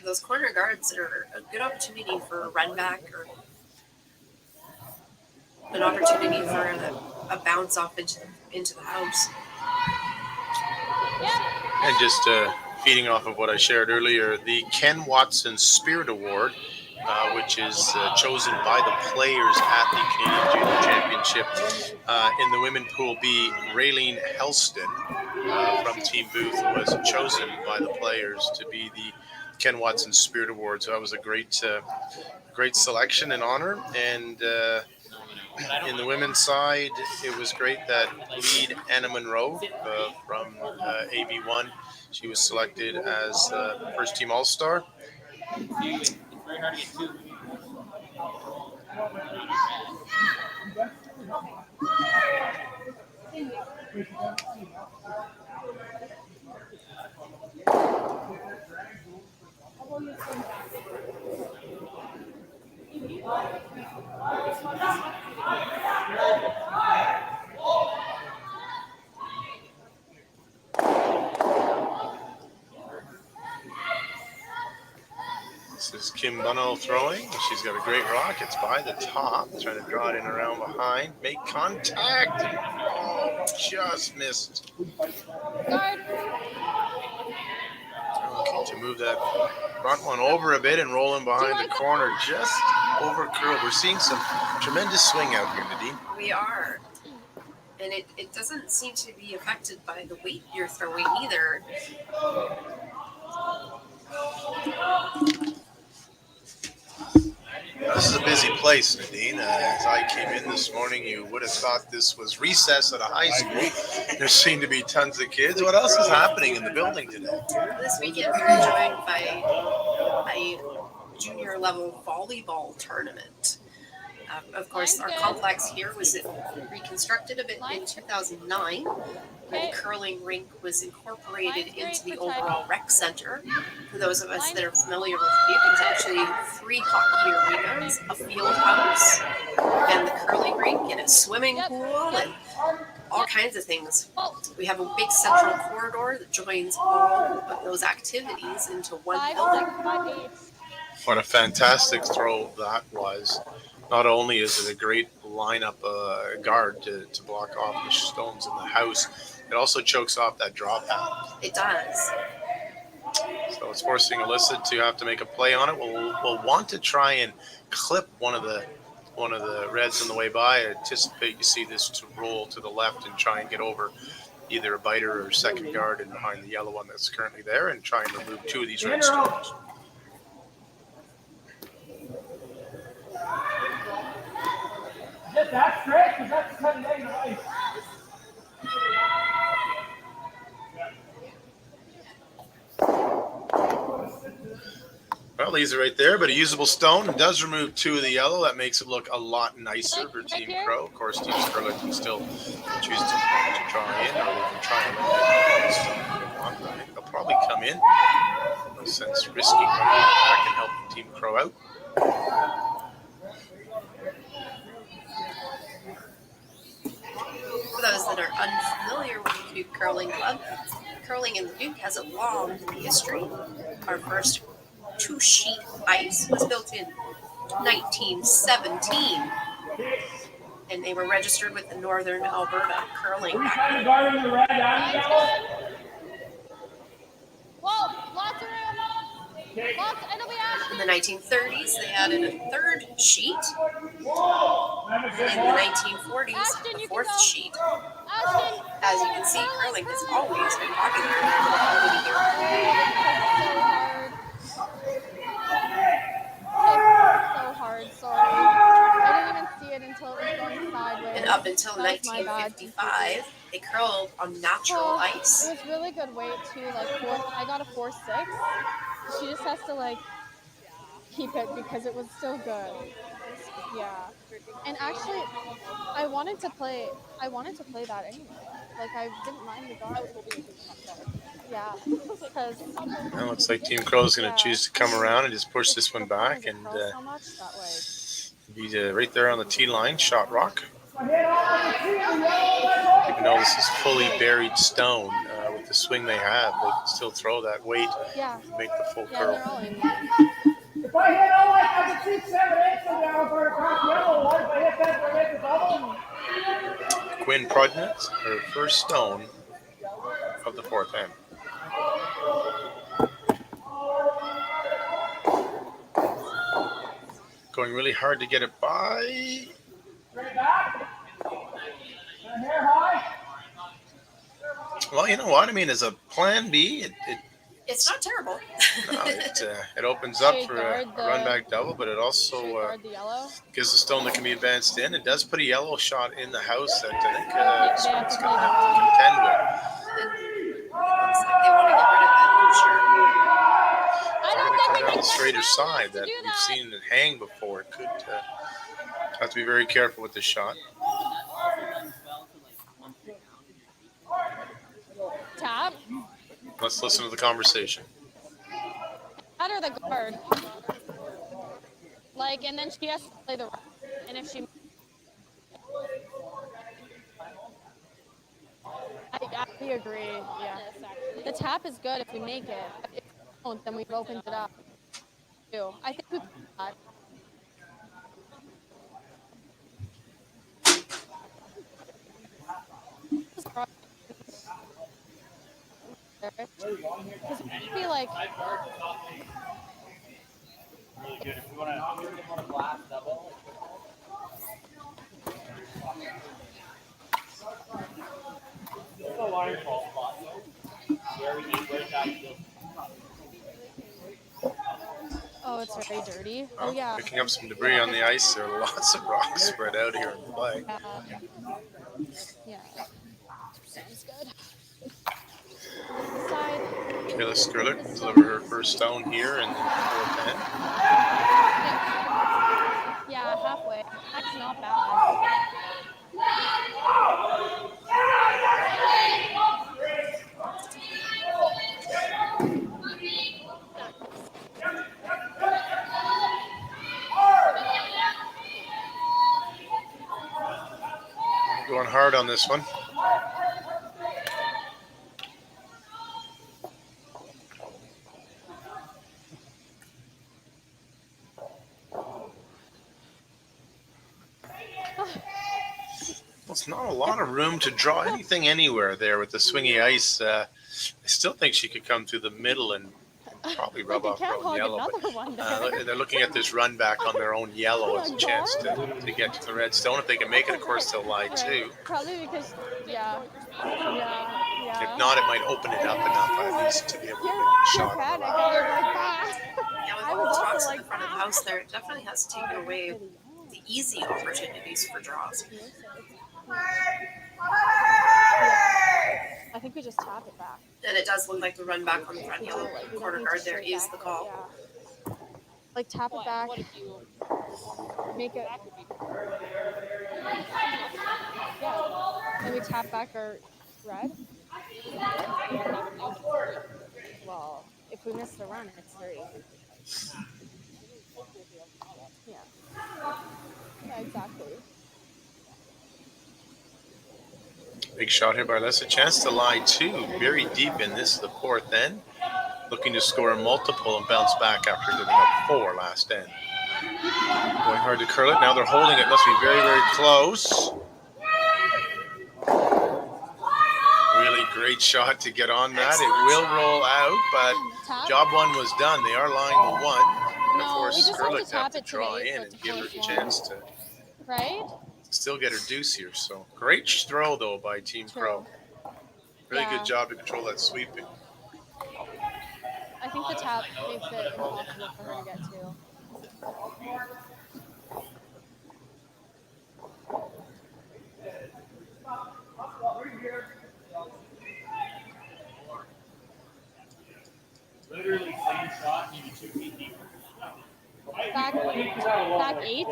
those corner guards are a good opportunity for a run back or an opportunity for a bounce off into the house. And just feeding off of what I shared earlier, the Ken Watson Spirit Award, which is chosen by the players at the Canadian Junior Championship. In the women pool B, Raylene Helston from Team Booth was chosen by the players to be the Ken Watson Spirit Award. So that was a great selection and honor. And in the women's side, it was great that lead Anna Monroe from AB1, she was selected as first team All-Star. Very hard to get 2. This is Kim Bunnell throwing. She's got a great rock. It's by the top. Trying to draw it in around behind. Make contact. Oh, just missed. Okay, to move that front one over a bit and roll him behind the corner, just over curl. We're seeing some tremendous swing out here, Nadine. We are. And it doesn't seem to be affected by the weight you're throwing either. This is a busy place, Nadine. As I came in this morning, you would have thought this was recess at a high school. There seem to be tons of kids. What else is happening in the building today? This weekend we were joined by a junior level volleyball tournament. Of course, our complex here was reconstructed a bit in 2009, where the curling rink was incorporated into the overall rec center. For those of us that are familiar with it, there's actually 3 hockey arenas, a field house, and the curling rink, and a swimming pool, and all kinds of things. We have a big central corridor that joins all of those activities into one building. What a fantastic throw that was. Not only is it a great lineup guard to block off the stones in the house, it also chokes off that draw path. It does. So it's forcing Elysa to have to make a play on it. We'll want to try and clip one of the reds on the way by. I anticipate you see this to roll to the left and try and get over either a biter or second guard and behind the yellow one that's currently there, and try and remove 2 of these red stones. Get that straight, because that's cutting negative ice. Well, these are right there, but a usable stone. It does remove 2 of the yellow. That makes it look a lot nicer for Team Crow. Of course, Team Skrlik can still choose to try in, or they can try and eliminate the stone if they want. I think they'll probably come in. No sense risking running back and helping Team Crow out. For those that are unfamiliar with the Leduc Curling Club, curling in Leduc has a long history. Our first 2-sheet ice was built in 1917, and they were registered with the Northern Alberta Curling Club. Whoa, lots of room. Lots, it'll be In the 1930s, they added a 3rd sheet. And in the 1940s, Ashton, a you 4th can go. sheet. Ashton, As you can see, curling has always been popular in so hard, sorry. I didn't even see it until it was going sideways. And up until That was my bad. 1955, they curled on natural ice. It was really good weight too, like I got a 4.6. She just has to like keep it because it was still good. Yeah. And actually I wanted to play that anyway. Like I didn't mind the guard. Yeah. Because Now it looks like Team Crow is going to choose to come around and just push this one back and so much that way. be right there on the tee line, shot rock. Even though this is fully buried stone, with the swing they have, they can still throw that weight and make the full curl. They're all in there. If I hit all I can see 7 8 from down for across yellow one. If I hit that, I make the double. Quinn Prudnett, her first stone of the 4th end. Going really hard to get it by. Straight back. Hair high. Well, you know what? I mean, as a plan B, It's not terrible. it opens up for a run back double, but it also gives a stone that can be advanced in. It does put a yellow shot in the house that I think Skrlik's going to have to contend with. It looks like they want to get rid of that picture. They're going to come down the straighter side that we've seen it hang before. It could have to be very careful with this shot. Tap. Let's listen to the conversation. That or the guard. Like, and then she has to play the right. And if she... I agree, yeah. The tap is good if we make it. If we don't, then we've opened it up. I think we can do that. Because it'd be like, Really good. If you want to blast double. It's a line ball spot. Where we need right that field. oh, it's very dirty. Oh, yeah. Picking up some debris on the ice. There are lots of rocks spread out here in play. Yeah. Sounds good. Side. Kayla Skrlik will deliver her first stone here in the fourth end. Yeah, halfway. That's not bad. Going hard on this one. Well, it's not a lot of room to draw anything anywhere there with the swingy ice. I still think she could come through the middle and probably rub off her own yellow. But, they're looking at this run back on their own yellow as a chance to get to the red stone. If they can make it, of course, they'll lie too. Probably because, yeah. If not, it might open it up enough at least to be able to make a shot. Yeah, with all the rocks in the front of the house there, it definitely has taken away the easy opportunities for draws. I think we just tap it back. And it does look like the run back on the front yellow quarter guard there is the call. Yeah. Like tap it back, make it. Yeah. And we tap back our red. Well, if we miss the run, it's 3. Yeah. Yeah, exactly. Big shot here by Elysa. Chance to lie two, very deep in this, the fourth end. Looking to score a multiple and bounce back after giving up 4 last end. Going hard to curl it. Now they're holding it. Must be very, very close. Really great shot to get on that. It will roll out, but job 1 was done. They are lying the 1. No, we just have to tap it draw in and give her a chance to still get her deuce here. So great throw though by Team Crow. Really good job to control that sweeping. I think the tap makes it impossible for her to get to. Literally same shot, maybe 2 feet deeper. Back 8?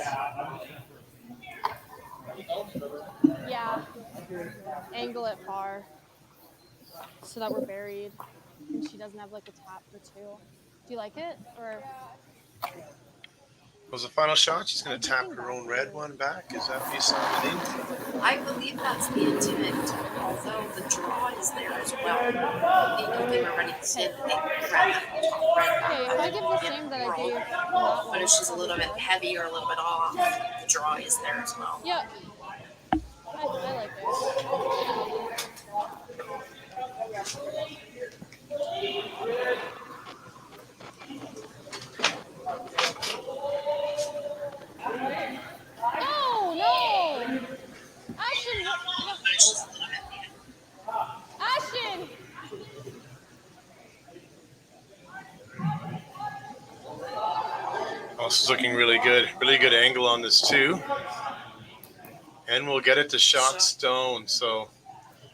Yeah. Angle it far so that we're buried and she doesn't have like a tap for 2. Do you like it? Or was the final shot? She's going to tap her own red one back. Is that the assignment? I believe that's the intent, although the draw is there as well. Maybe they were ready to sit and grab that top red back. okay, if I give the same that I gave that But one. if she's a little bit heavy or a little bit off, the draw is there as well. Yeah. I like it. No! Ashton! Oh, this is looking really good. Really good angle on this too. And we'll get it to shot stone. So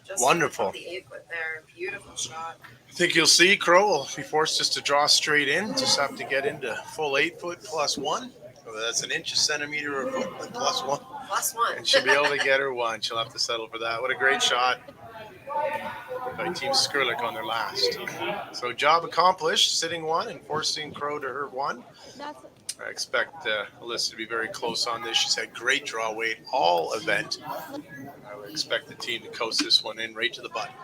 Just wonderful. The 8-foot there, beautiful shot. I think you'll see Crow will be forced just to draw straight in. Just have to get into full 8-foot +1. So that's an inch, a centimeter, or a foot, but +1. +1. And she'll be able to get her 1. She'll have to settle for that. What a great shot by Team Skrlik on their last. So job accomplished, sitting 1 and forcing Crow to her 1. I expect Elysa to be very close on this. She's had great draw weight all event. I would expect the team to coast this one in right to the button.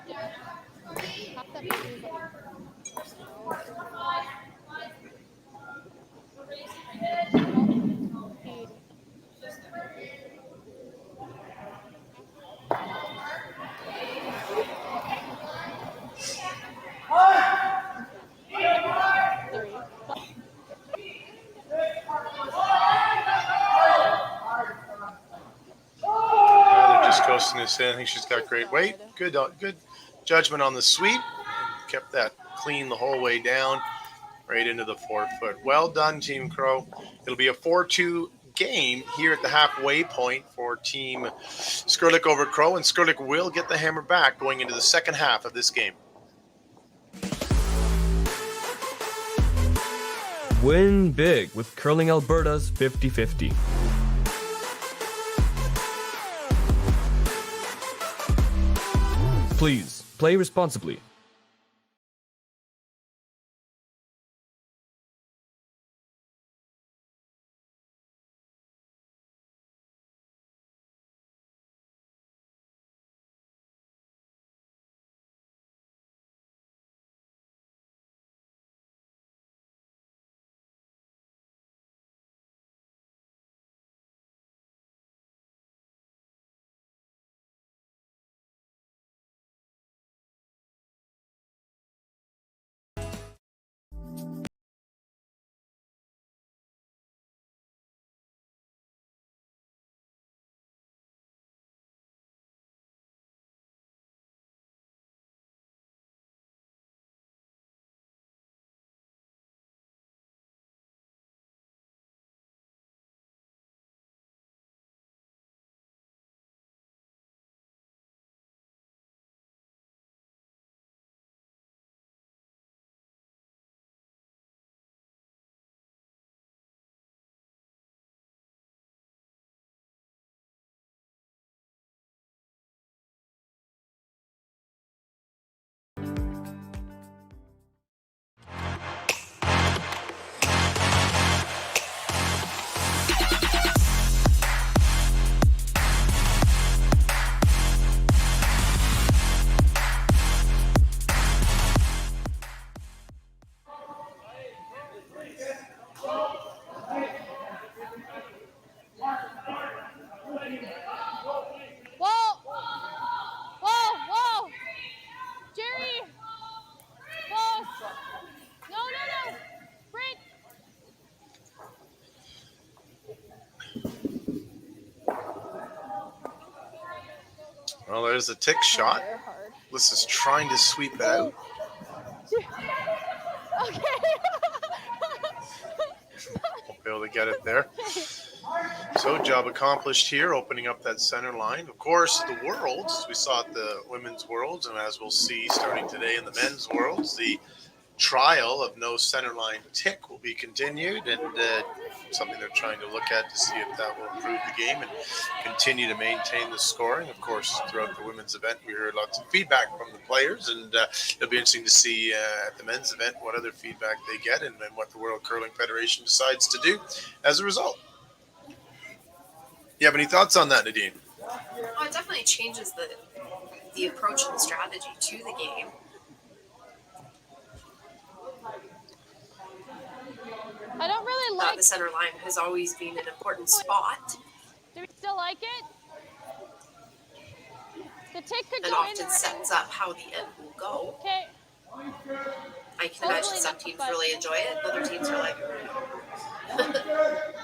coasting this in. I think she's got great weight. Good judgment on the sweep. Kept that clean the whole way down, right into the 4-foot. Well done, Team Crow. It'll be a 4-2 game here at the halfway point for Team Skrlik over Crow, and Skrlik will get the hammer back going into the second half of this game. Win big with Curling Alberta's 50-50. Please, play responsibly. Well, there's a tick shot. Alyssa's trying to sweep it out. Okay. Won't be able to get it there. So job accomplished here, opening up that center line. Of course, the Worlds, we saw at the Women's Worlds, and as we'll see starting today in the Men's Worlds, the trial of no centerline tick will be continued, and something they're trying to look at to see if that will improve the game and continue to maintain the scoring. Of course, throughout the women's event, we heard lots of feedback from the players, and it'll be interesting to see at the men's event what other feedback they get and what the World Curling Federation decides to do as a result. You have any thoughts on that, Nadine? Well, it definitely changes the approach and the strategy to the game. I don't really like the center line has always been an important spot. Do we still like it? The tick could and go often sets up how the end will go. Okay. I can imagine some teams really enjoy it, other teams are like,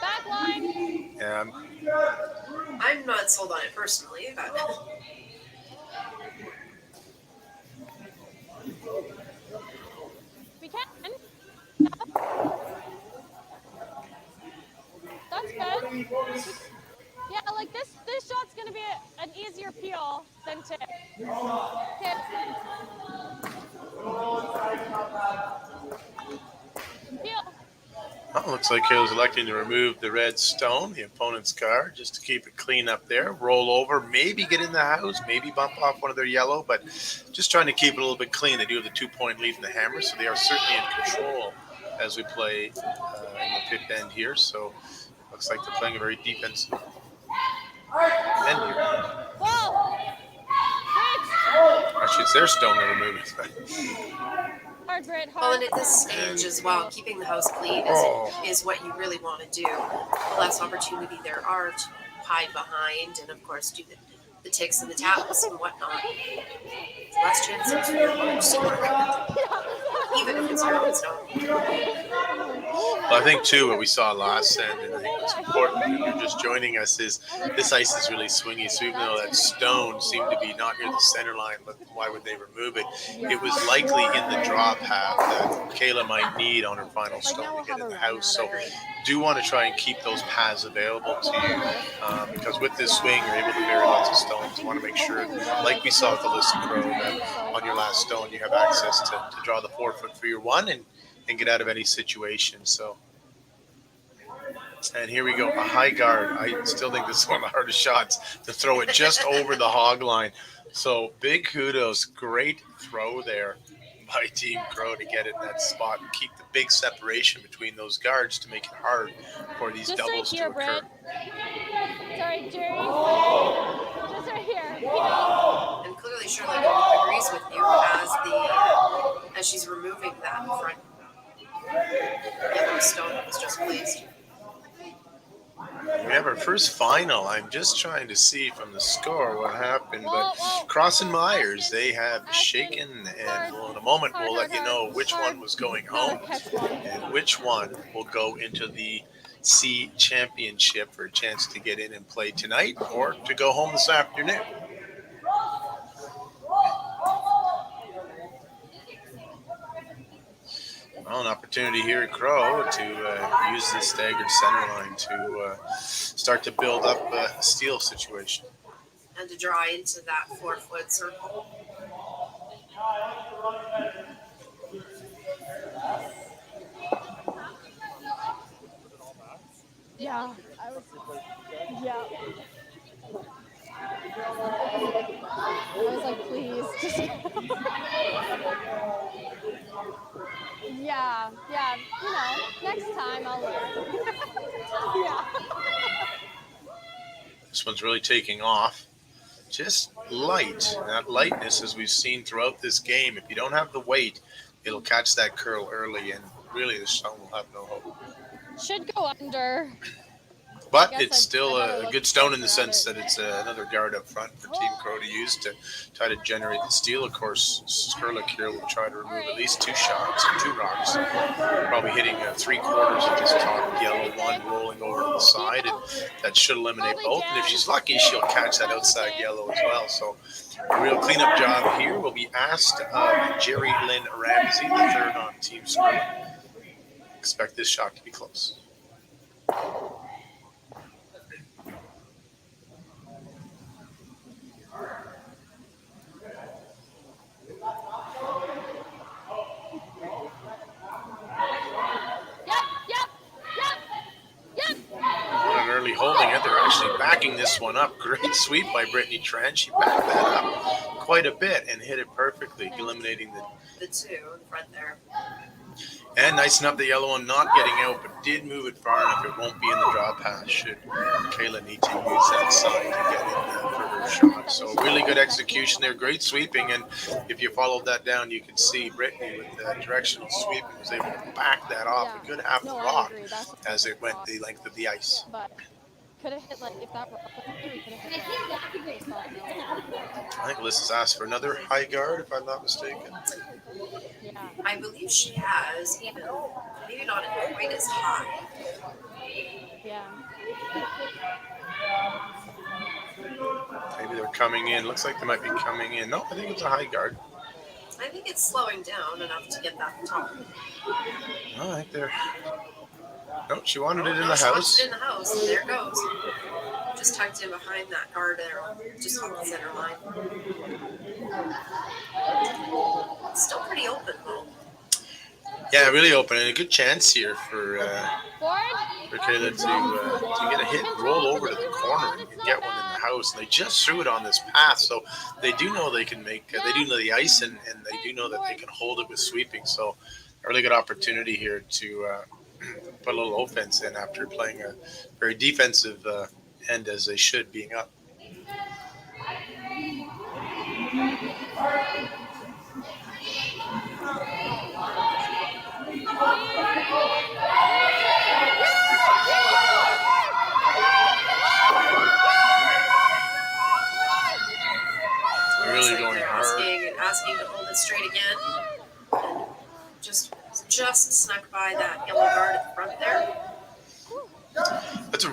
back line. Yeah. I'm not sold on it personally, but we can. That's good. Yeah, like this shot's gonna be an easier peel than tip. Okay. Peel. Well, looks like Kayla's electing to remove the red stone, the opponent's card, just to keep it clean up there. Roll over, maybe get in the house, maybe bump off one of their yellow, but just trying to keep it a little bit clean. They do have the 2-point lead in the hammer, so they are certainly in control as we play in the fifth end here. So looks like they're playing a very defensive end here. Whoa! Actually, it's their stone they're removing. Hard, Britt, hard. well, and at this stage as well, keeping the house clean is what you really want to do. The less opportunity there are to hide behind, and of course do the ticks and the taps and whatnot. Less chances for your opponent to score, even if it's your own stone. Well, I think too what we saw last end, and I think what's important if you're just joining us, is this ice is really swingy. So even though that stone seemed to be not near the center line, but why would they remove it? It was likely in the draw path that Kayla might need on her final stone to get in the house. So do want to try and keep those paths available to you, because with this swing you're able to bury lots of stones. You want to make sure, like we saw with Elysa Crough, that on your last stone you have access to draw the 4-foot for your one and get out of any situation. So, and here we go, a high guard. I still think this is one of the hardest shots, to throw it just over the hog line. So big kudos, great throw there by Team Crow to get it in that spot and keep the big separation between those guards to make it hard for these just doubles right here, to occur. Britt. Sorry, Jerry. Just right here. And clearly Shirley agrees with you as she's removing that front yellow stone that was just placed. We have our first final. I'm just trying to see from the score what happened, but Cross and Myers, they have shaken, and in a moment we'll let you know which one was going home and which one will go into the C Championship for a chance to get in and play tonight or to go home this afternoon. Well, an opportunity here at Crow to use this staggered center line to start to build up a steal situation. And to draw into that 4-foot circle. Yeah, I was. Yeah. I was like, please. Just yeah, you know, next time I'll learn. Yeah. This one's really taking off. Just light. That lightness, as we've seen throughout this game, if you don't have the weight, it'll catch that curl early, and really the stone will have no hope. Should go under. But it's still a good stone in the sense that it's another guard up front for Team Crow to use to try to generate the steal. Of course, Skrlik here will try to remove at least 2 shots, 2 rocks, probably hitting 3/4 of this top yellow one rolling over to the side, and that should eliminate both. And if she's lucky, she'll catch that outside yellow as well. So a real cleanup job here will be asked of Jerry Lynn Ramsey, the third on Team Skrlik. Expect this shot to be close. Holding it. They're actually backing this one up. Great sweep by Brittany Trent. She backed that up quite a bit and hit it perfectly, eliminating the 2 in front there. And nice enough, the yellow one not getting out, but did move it far enough. It won't be in the draw pass should Kayla need to use that side to get in for her shot. So really good execution there. Great sweeping. And if you followed that down, you can see Brittany with the directional sweeping was able to back that off a good half the rock as it went the length of the ice. But could have hit, like, if that rock was here, we could have hit that. I think Alyssa's asked for another high guard, if I'm not mistaken. Yeah. I believe she has, even maybe not quite as high. Yeah. Maybe they're coming in. Looks like they might be coming in. No, I think it's a high guard. I think it's slowing down enough to get that top. No, I think they're... No, she wanted it in the house. She wants it in the house, and there it goes. Just tucked in behind that guard arrow, just on the center line. It's still pretty open, though. Yeah, really open, and a good chance here for Kayla to get a hit, roll over to the corner, and get one in the house. And they just threw it on this path, so they do know they can make. They do know the ice, and they do know that they can hold it with sweeping. So, a really good opportunity here to put a little offense in after playing a very defensive end as they should, being up. Really going hard. Asking to hold it straight again. Just snuck by that yellow guard at the front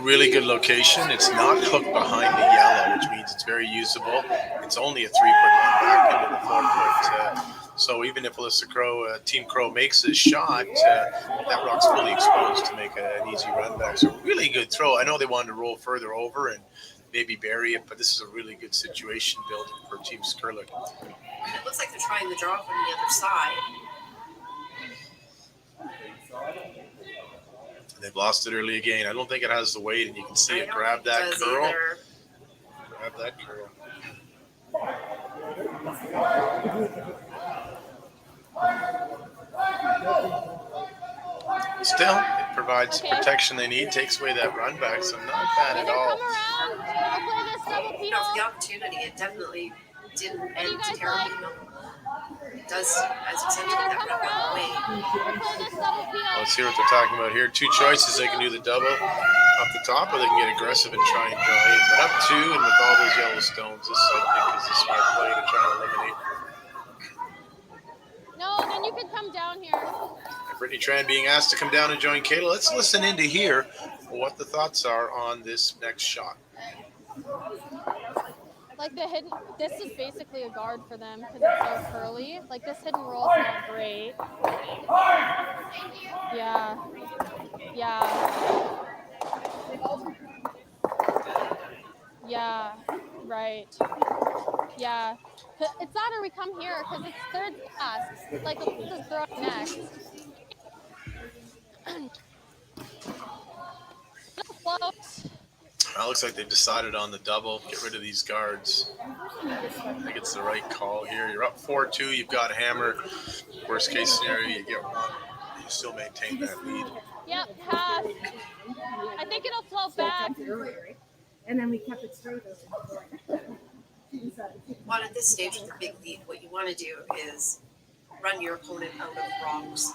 really good location. It's not hooked behind the yellow, which means it's very usable. It's only a 3-foot run back into the 4-foot. So even if Elysa Crough, Team Crow makes this shot, that rock's fully exposed to make an easy run back. So really good throw. I know they wanted to roll further over and maybe bury it, but this is a really good situation building for Team Skrlik. And it looks like they're trying the draw from the other side. They've lost it early again. I don't think it has the weight, and you can see it grab that curl. Grab that curl. Still, it provides protection they need, takes away that run back, so not bad at all. You know, for the opportunity, it definitely didn't end terribly. It does, as you said, take that run back away. Let's see what they're talking about here. Two choices. They can do the double up the top, or they can get aggressive and try and draw in. But up 2, and with all those yellow stones, this, I think, is a smart play to try and eliminate. No, then you could come down here. Brittany Tran being asked to come down and join Kayla. Let's listen in to hear what the thoughts are on this next shot. Like the hidden, this is basically a guard for them because it's so curly. Like this hidden roll is not great. Yeah. Yeah. Yeah. Right. Yeah. It's that or we come here because it's third pass. Like this is throw next. Float. Well, it looks like they've decided on the double. Get rid of these guards. I think it's the right call here. You're up 4-2. You've got a hammer. Worst case scenario, you get one. You still maintain that lead. Yep, pass. I think it'll float back. And then we kept it straight. Well, at this stage with the big lead, what you want to do is run your opponent out of rocks.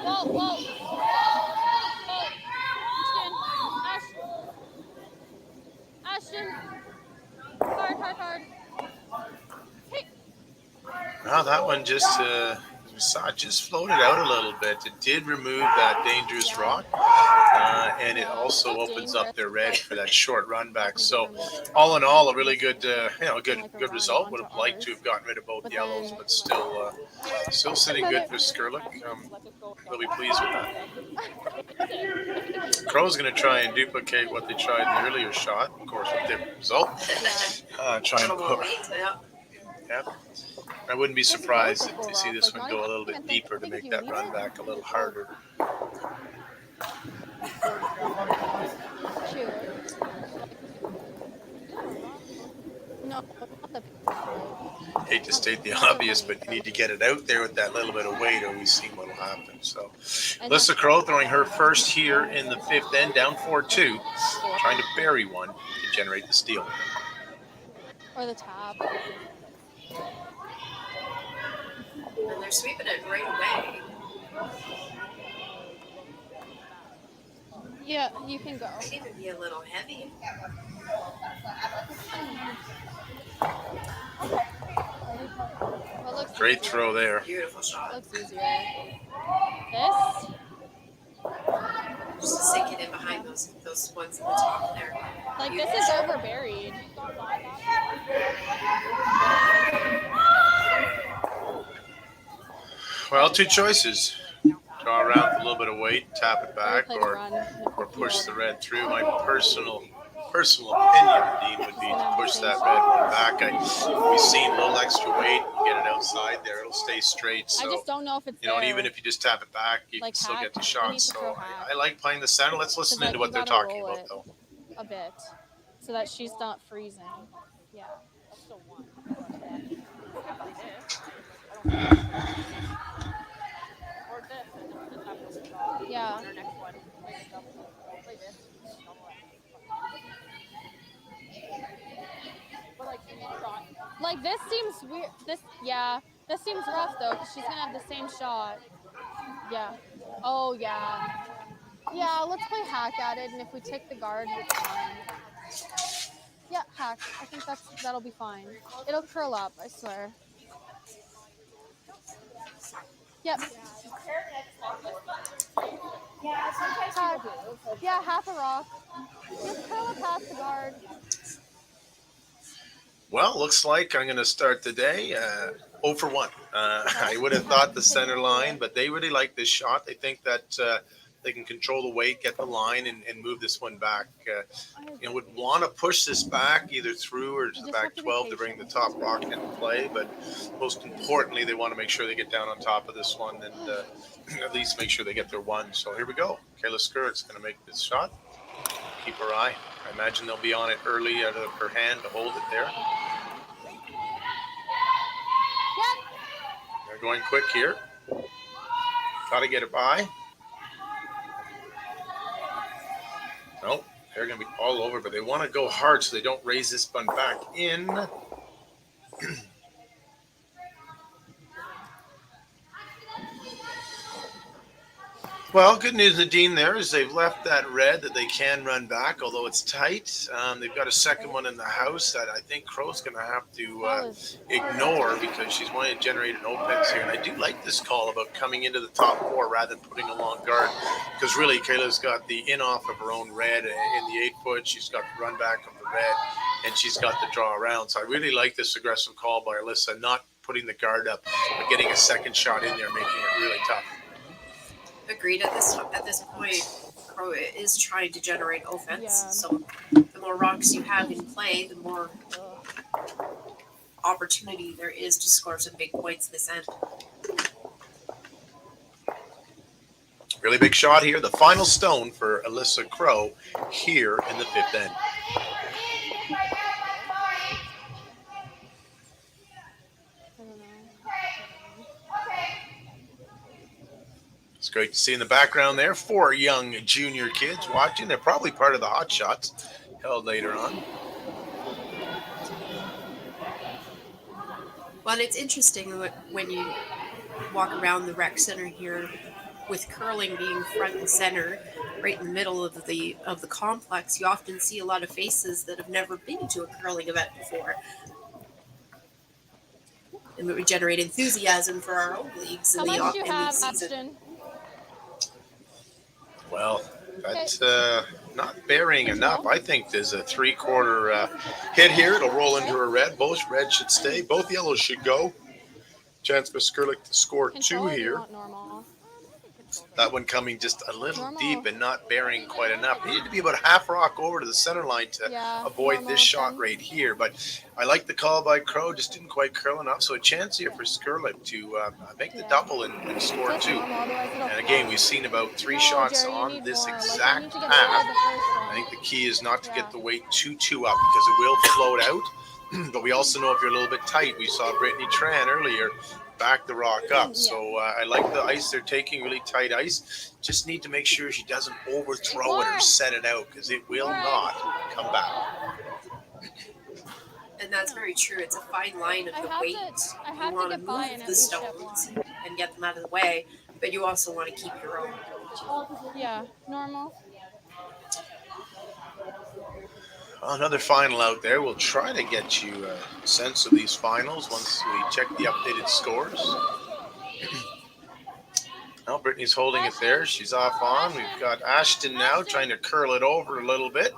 Whoa, whoa. Ashton. Hard. Hey. Well, that one just floated out a little bit. It did remove that dangerous rock, and it also opens up their red for that short run back. So, all in all, a really good, good result. Would have liked to have gotten rid of both yellows, but still sitting good for Skrlik. They'll be pleased with that. Crow's going to try and duplicate what they tried in the earlier shot, of course, with different result. Try and put. Yeah. I wouldn't be surprised to see this one go a little bit deeper to make that run back a little harder. Hate to state the obvious, but you need to get it out there with that little bit of weight, or we've seen what will happen. So, Elysa Crough throwing her first here in the 5th end, down 4-2, trying to bury one to generate the steal. Or the top. And they're sweeping it right away. Yeah, you can go. Might even be a little heavy. Well, great throw there. Beautiful shot. Looks easier. This? Just to sink it in behind those ones at the top there. Like this is overburied. Well, two choices. Draw around with a little bit of weight, tap it back, or push the red through. My personal opinion, Dean, would be to push that red one back. We've seen a little extra weight, you get it outside there, it'll stay straight. So, I just don't know if it's and even if you just tap it back, you can still get the shot. So I like playing the center. Let's listen into what they're talking about, though. A bit, so that she's not freezing. Yeah. Yeah. Like this seems weird. This seems rough though, because she's gonna have the same shot. Yeah. Oh yeah. Yeah, let's play hack at it, and if we take the guard, it's fine. Yeah, hack. I think that'll be fine. It'll curl up, I swear. Yep. Yeah, sometimes people do. Yeah, half a rock. Just curl it past the guard. Well, looks like I'm going to start the day 0 for 1. I would have thought the center line, but they really like this shot. They think that they can control the weight, get the line, and move this one back. Would want to push this back either through or to the back 12 to bring the top rock into play. But most importantly, they want to make sure they get down on top of this one and at least make sure they get their one. So here we go. Kayla Skrlik's going to make this shot. Keep her eye. I imagine they'll be on it early out of her hand to hold it there. They're going quick here. Got to get it by. Nope, they're going to be all over, but they want to go hard so they don't raise this one back in. Well, good news, Nadine, there is they've left that red that they can run back, although it's tight. They've got a second one in the house that I think Crow's going to have to ignore because she's wanting to generate an offense here. And I do like this call about coming into the top 4 rather than putting a long guard because really Kayla's got the in-off of her own red in the 8-foot. She's got the run back of the red, and she's got the draw around. So I really like this aggressive call by Elysa, not putting the guard up, but getting a second shot in there, making it really tough. Agreed. At this point, Crow is trying to generate offense. Yeah. So the more rocks you have in play, the more opportunity there is to score some big points this end. Really big shot here. The final stone for Elysa Crough here in the 5th end. It's great to see in the background there 4 young junior kids watching. They're probably part of the Hot Shots held later on. Well, it's interesting when you walk around the rec center here with curling being front and center, right in the middle of the complex. You often see a lot of faces that have never been to a curling event before. And it would generate enthusiasm for our own leagues in the season. Well, that's not burying enough. I think there's a 3/4 hit here. It'll roll into a red. Both reds should stay. Both yellows should go. Chance for Skrlik to score 2 here. That one coming just a little deep and not burying quite enough. Needed to be about half rock over to the center line to avoid this shot right here. But I like the call by Crow. Just didn't quite curl enough. So a chance here for Skrlik to make the double and score 2. And again, we've seen about 3 shots on this exact path. I think the key is not to get the weight too up because it will float out. But we also know if you're a little bit tight, we saw Brittany Tran earlier back the rock up. So I like the ice they're taking, really tight ice. Just need to make sure she doesn't overthrow it or set it out because it will not come back. And that's very true. It's a fine line of the weight. You want to move the stones and get them out of the way, but you also want to keep your own. Yeah, normal. Another final out there. We'll try to get you a sense of these finals once we check the updated scores. Now Brittany's holding it there. She's off on. We've got Ashton now trying to curl it over a little bit.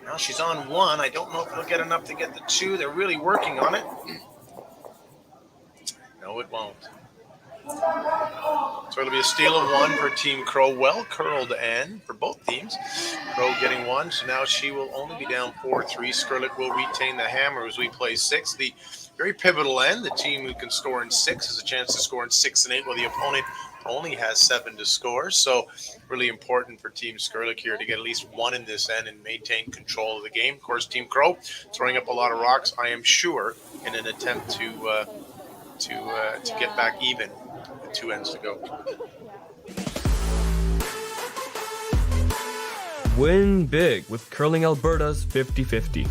Now she's on 1. I don't know if they'll get enough to get the 2. They're really working on it. No, it won't. So it'll be a steal of 1 for Team Crow. Well curled end for both teams. Crow getting 1, so now she will only be down 4-3. Skrlik will retain the hammer as we play 6. The very pivotal end. The team who can score in 6 has a chance to score in 6 and 8, while the opponent only has 7 to score. So really important for Team Skrlik here to get at least 1 in this end and maintain control of the game. Of course, Team Crow throwing up a lot of rocks, I am sure, in an attempt to get back even. 2 ends to go. Win big with Curling Alberta's 50-50.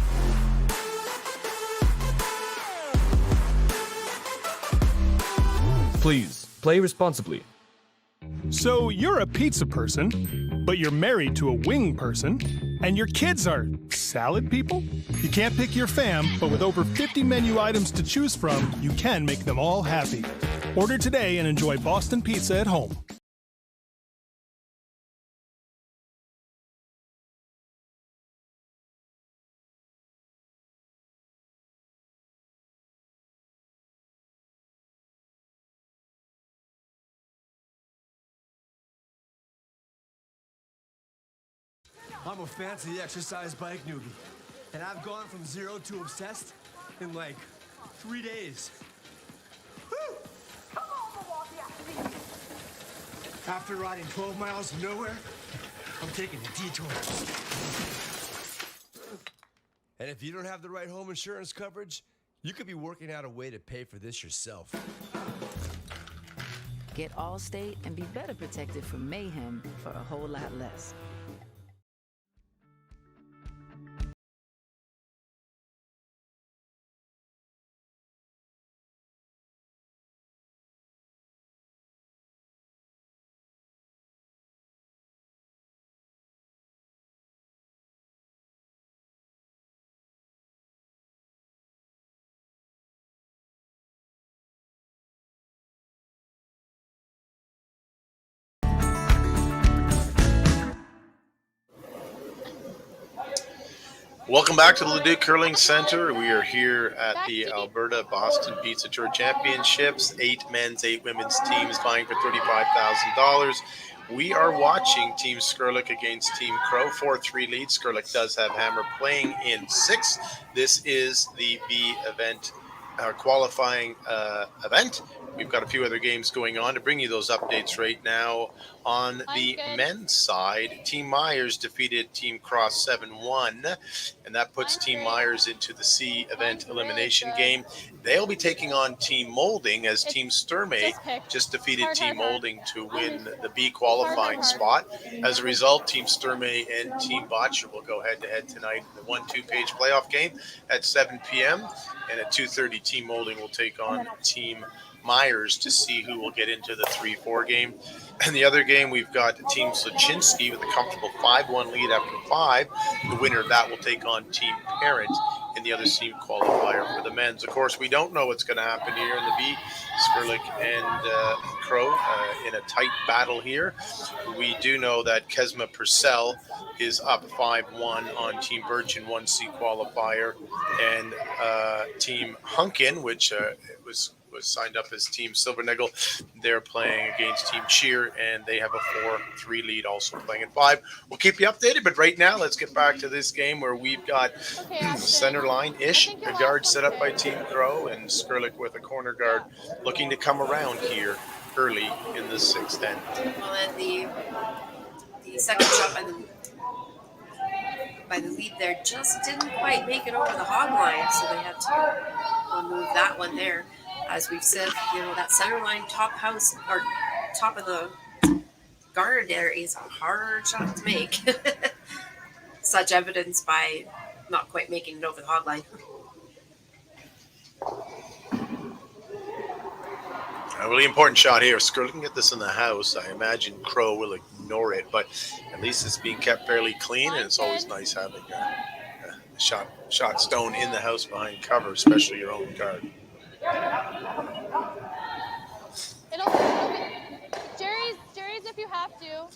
Please play responsibly. So you're a pizza person, but you're married to a wing person, and your kids are salad people? You can't pick your fam, but with over 50 menu items to choose from, you can make them all happy. Order today and enjoy Boston Pizza at home. I'm a fancy exercise bike newbie, and I've gone from 0 to obsessed in like 3 days. Woo! Come on, Milwaukee. After riding 12 miles of nowhere, I'm taking a detour. And if you don't have the right home insurance coverage, you could be working out a way to pay for this yourself. Get Allstate and be better protected from mayhem for a whole lot less. Welcome back to the Leduc Curling Center. We are here at the Alberta Boston Pizza Tour Championships. 8 men's, 8 women's teams vying for $35,000. We are watching Team Skrlik against Team Crough. 4-3 lead. Skrlik does have Hammer playing in 6. This is the B event, qualifying event. We've got a few other games going on to bring you those updates right now. On the men's side, Team Myers defeated Team Cross 7-1, and that puts Team Myers into the C event elimination game. They'll be taking on Team Molding as Team Sturmey just defeated Team Molding to win the B qualifying spot. As a result, Team Sturmey and Team Botcher will go head-to-head tonight in the 1-2-page playoff game at 7 p.m. And at 2:30, Team Molding will take on Team Myers to see who will get into the 3-4 game. And the other game, we've got Team Sochinski with a comfortable 5-1 lead after 5. The winner of that will take on Team Parent in the other team qualifier for the men's. Of course, we don't know what's going to happen here in the B. Skrlik and Crough in a tight battle here. We do know that Kesma Purcell is up 5-1 on Team Birch in 1C qualifier. And Team Hunkin, which was signed up as Team Silvernagel. They're playing against Team Cheer, and they have a 4-3 lead, also playing at 5. We'll keep you updated, but right now, let's get back to this game where we've got center line-ish, a guard set up by Team Crough, and Skrlik with a corner guard looking to come around here early in the 6th end. Well, and the second shot by the lead there just didn't quite make it over the hog line, so they had to move that one there. As we've said, that center line top house or top of the guard there is a hard shot to make. Such evidence by not quite making it over the hog line. A really important shot here. Skrlik can get this in the house. I imagine Crough will ignore it, but at least it's being kept fairly clean, and it's always nice having a shot stone in the house behind cover, especially your own guard. It'll be Jerry's if you have to.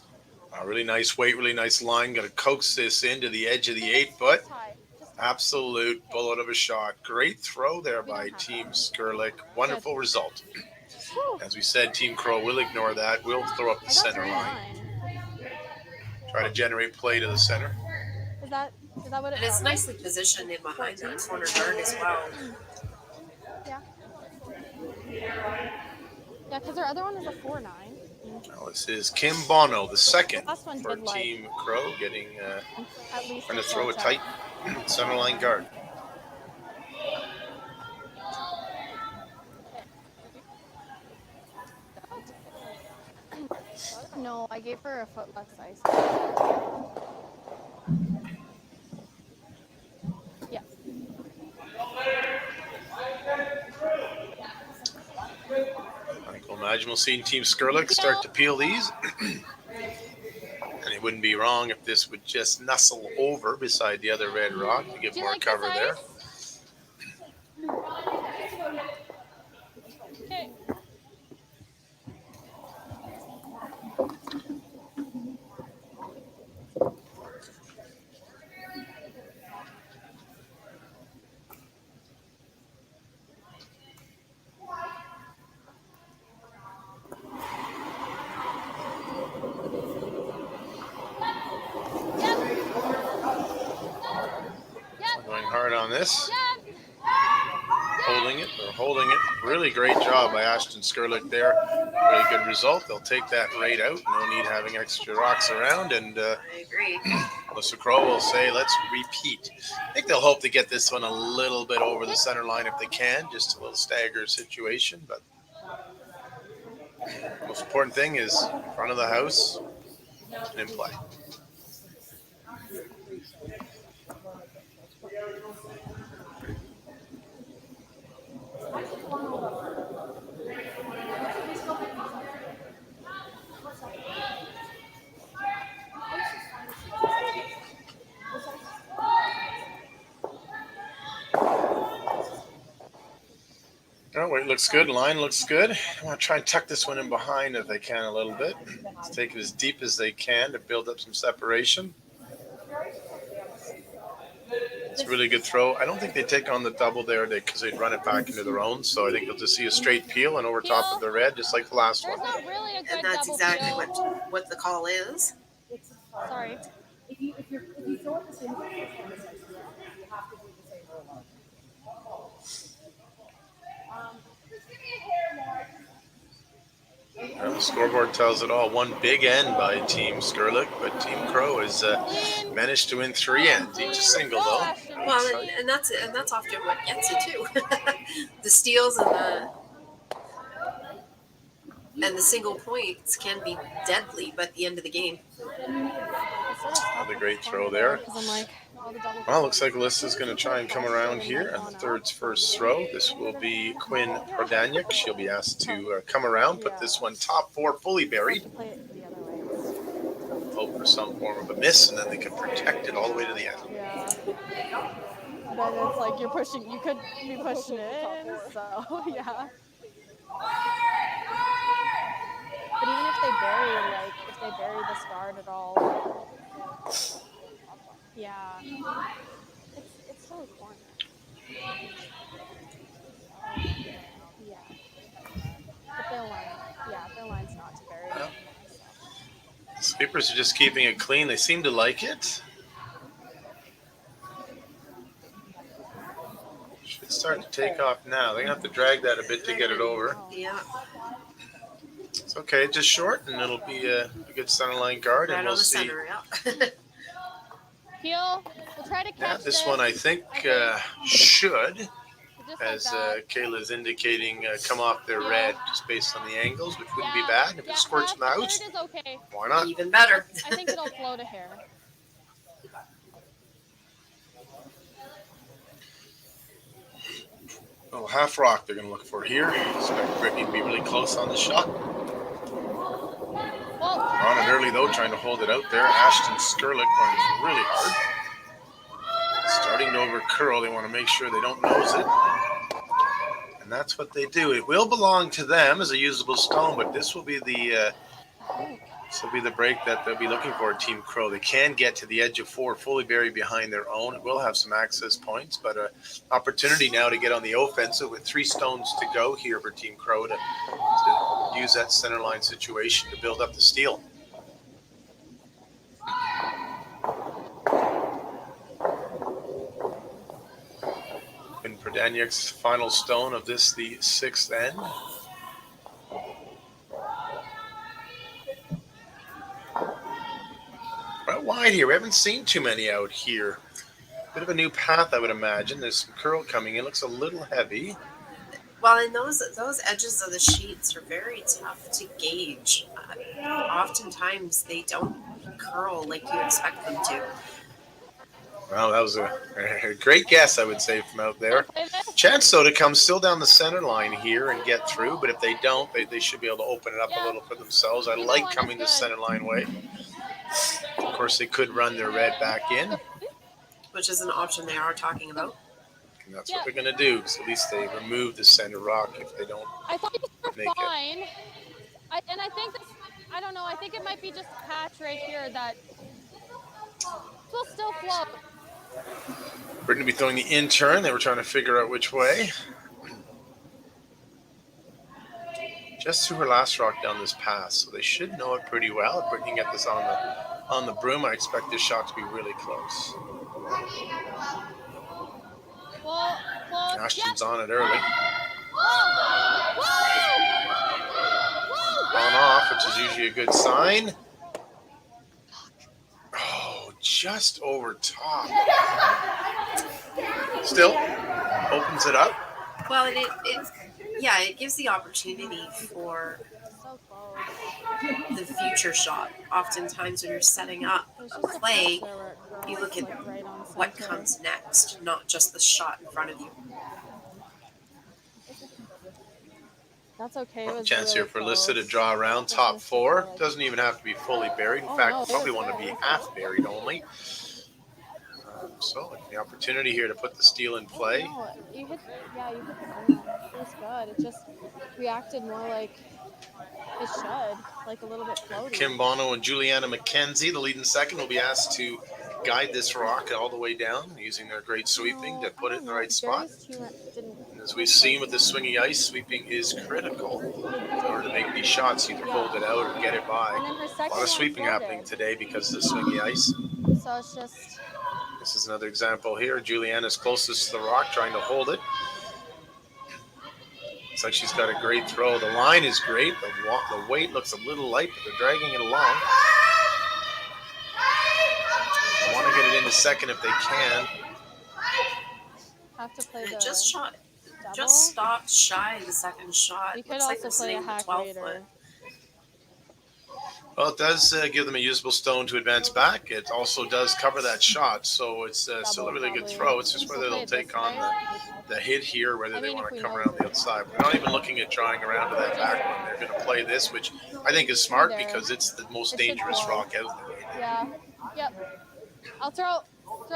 A really nice weight, really nice line. Going to coax this into the edge of the 8-foot. Absolute bullet of a shot. Great throw there by Team Skrlik. Wonderful result. As we said, Team Crough will ignore that. We'll throw up the center line. Try to generate play to the center. Is that what it is? And it's nicely positioned in behind that corner guard as well. Yeah. Yeah, because our other one is a 4-9. Now this is Kim Bono, the second for did Team Crough, getting at least trying to throw a tight center line guard. No, I gave her a foot less ice. Yeah. I can imagine we'll see Team Skrlik start to peel these. And it wouldn't be wrong if this would just nestle over beside the other red rock to give more cover there. Okay. Going hard on this. Holding it. Really great job by Ashton Skrlik there. Really good result. They'll take that right out. No need having extra rocks around. And I agree. Elysa Crough will say, let's repeat. I think they'll hope to get this one a little bit over the center line if they can. Just a little stagger situation. But the most important thing is front of the house and in play. Oh, wait, looks good. Line looks good. I want to try and tuck this one in behind if they can a little bit. Let's take it as deep as they can to build up some separation. It's a really good throw. I don't think they take on the double there because they'd run it back into their own. So I think they'll just see a straight peel and over top of the red, just like the last one. And that's exactly what the call is. Sorry. If you throw it the same way, you have to do the same roll. Well, the scoreboard tells it all. One big end by Team Skrlik, but Team Crough has managed to win 3 ends, each a single though. Well, and that's often what gets it too. The steals and the single points can be deadly, but at the end of the game. Another great throw there. Well, looks like Alyssa's going to try and come around here on the third's first throw. This will be Quinn Prodaniuk. She'll be asked to come around, put this one top 4 fully buried. Hope for some form of a miss, and then they can protect it all the way to the end. Yeah. Then it's like you could be pushing it in, so yeah. But even if they bury this guard at all, yeah, it's still a corner. Yeah, but their line's not to bury. Well, the sweepers are just keeping it clean. They seem to like it. Should start to take off now. They're gonna have to drag that a bit to get it over. Yeah. It's okay, just short, and it'll be a good center line guard, and we'll see. Center, yeah. Heel, we'll try to catch this one I think should, as Kayla's indicating, come off their red just based on the angles, which wouldn't be bad. If it squirts from the house, okay. Why not? Even better. I think it'll float a hair. Oh, half rock they're going to look for here. Expect Brittany to be really close on the shot. On it early, though, trying to hold it out there. Ashton Skrlik runs really hard. Starting to overcurl. They want to make sure they don't nose it. And that's what they do. It will belong to them as a usable stone, but this will be the break that they'll be looking for, Team Crough. They can get to the edge of 4 fully buried behind their own. It will have some access points, but an opportunity now to get on the offensive with 3 stones to go here for Team Crough to use that center line situation to build up the steal. And Prodaniuk's final stone of this, the 6th end. Right wide here. We haven't seen too many out here. Bit of a new path, I would imagine. There's some curl coming in. Looks a little heavy. Well, and those edges of the sheets are very tough to gauge. Oftentimes they don't curl like you expect them to. Well, that was a great guess, I would say, from out there. Play this? Chance, though, to come still down the center line here and get through, but if they don't, they should be able to open it up a little for themselves. I Either like one is coming the good. center line way. Of course, they could run their red back in, Which is an option they are talking about. and that's what they're going to do. So at least they remove the center rock if they don't I thought these were make it. fine. I think this, I don't know, I think it might be just a patch right here that will still float. We're going to be throwing the in turn. They were trying to figure out which way. Just threw her last rock down this pass, so they should know it pretty well. If Brittany can get this on the broom, I expect this shot to be really close. Well, close. Ashton's on it early. Whoa! On off, which is usually a good sign. Oh, just over top. Still opens it up. Well, it gives the opportunity for So close. the future shot. Oftentimes when you're setting up a play, you look at what comes next, not just the shot in front of you. That's okay. It was Chance really here for Elysa to close. draw around top four. Doesn't even have to be fully buried. In Oh, fact, no, it probably is want to be half buried only. So the opportunity here to put the steal in play. No, you hit the broom. It was good. It just reacted more like it should, like a little bit floaty. Kim Bono and Juliana McKenzie, the leading second, will be asked to guide this rock all the way down using their great sweeping to put it in the right spot. And as we've seen with the swingy ice, sweeping is critical in order to make these shots, either hold it out or get it by. A lot of sweeping happening today because of the swingy ice. So it's just. This is another example here. Juliana's closest to the rock, trying to hold it. Looks like she's got a great throw. The line is great. The weight looks a little light, but they're dragging it along. They want to get it into second if they can. Have to play And the it just double. stopped shy of the second shot. You could Looks like also we're play a sitting at hack 12 raider. foot. Well, it does give them a usable stone to advance back. It also does cover that shot, so it's still a really good throw. It's just whether they'll take on the hit here, whether they want to come around the outside. We're not even looking at drawing around to that back one. They're going to play this, which I think is smart because it's the most dangerous rock out there. Yeah. Yep. I'll throw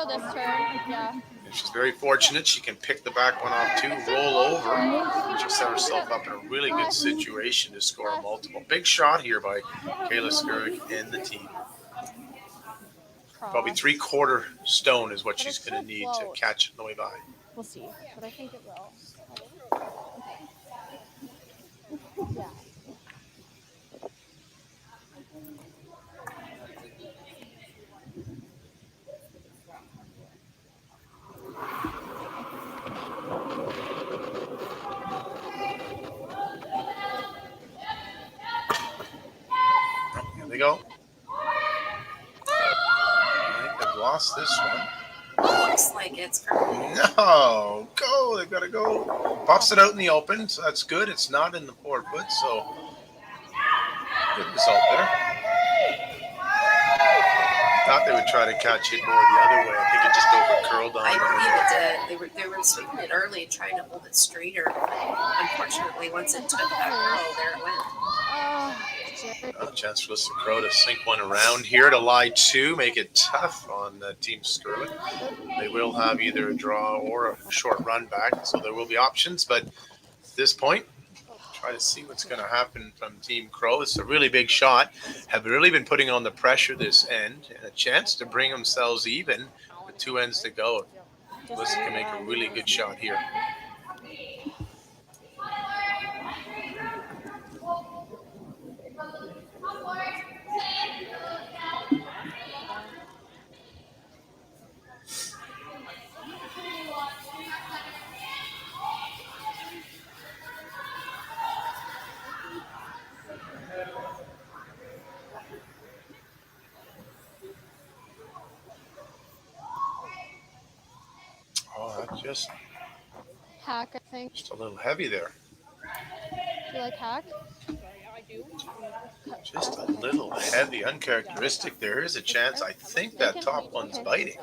this turn. Yeah. And she's very fortunate. She can pick the back one off too, roll over, and she'll set herself up in a really good situation to score a multiple. Big shot here by Kayla Skrlik and the team. Probably 3/4 stone is what she's going to need to catch it on the way by. We'll see, but I think it will. Yeah. Here they go. I think they've lost this one. Looks like it's No, go. They've got to go. Pops it out in the open, so that's good. It's not in the 4 foot, so good result there. Thought they would try to catch it more the other way. I think it just over curled on I them. believe it did. They were sweeping it early, trying to hold it straighter. Unfortunately, once it took that curl, there it went. Chance for Elysa Crough to sink one around here to lie 2, make it tough on Team Skrlik. They will have either a draw or a short run back, so there will be options. But at this point, try to see what's going to happen from Team Crough. It's a really big shot. Have really been putting on the pressure this end, and a chance to bring themselves even with 2 ends to go. Elysa can make a really good shot here. Oh, that's just Hack, I think. a little heavy there. Do you like hack? Just a little heavy, uncharacteristic. There is a chance. I think that top one's biting.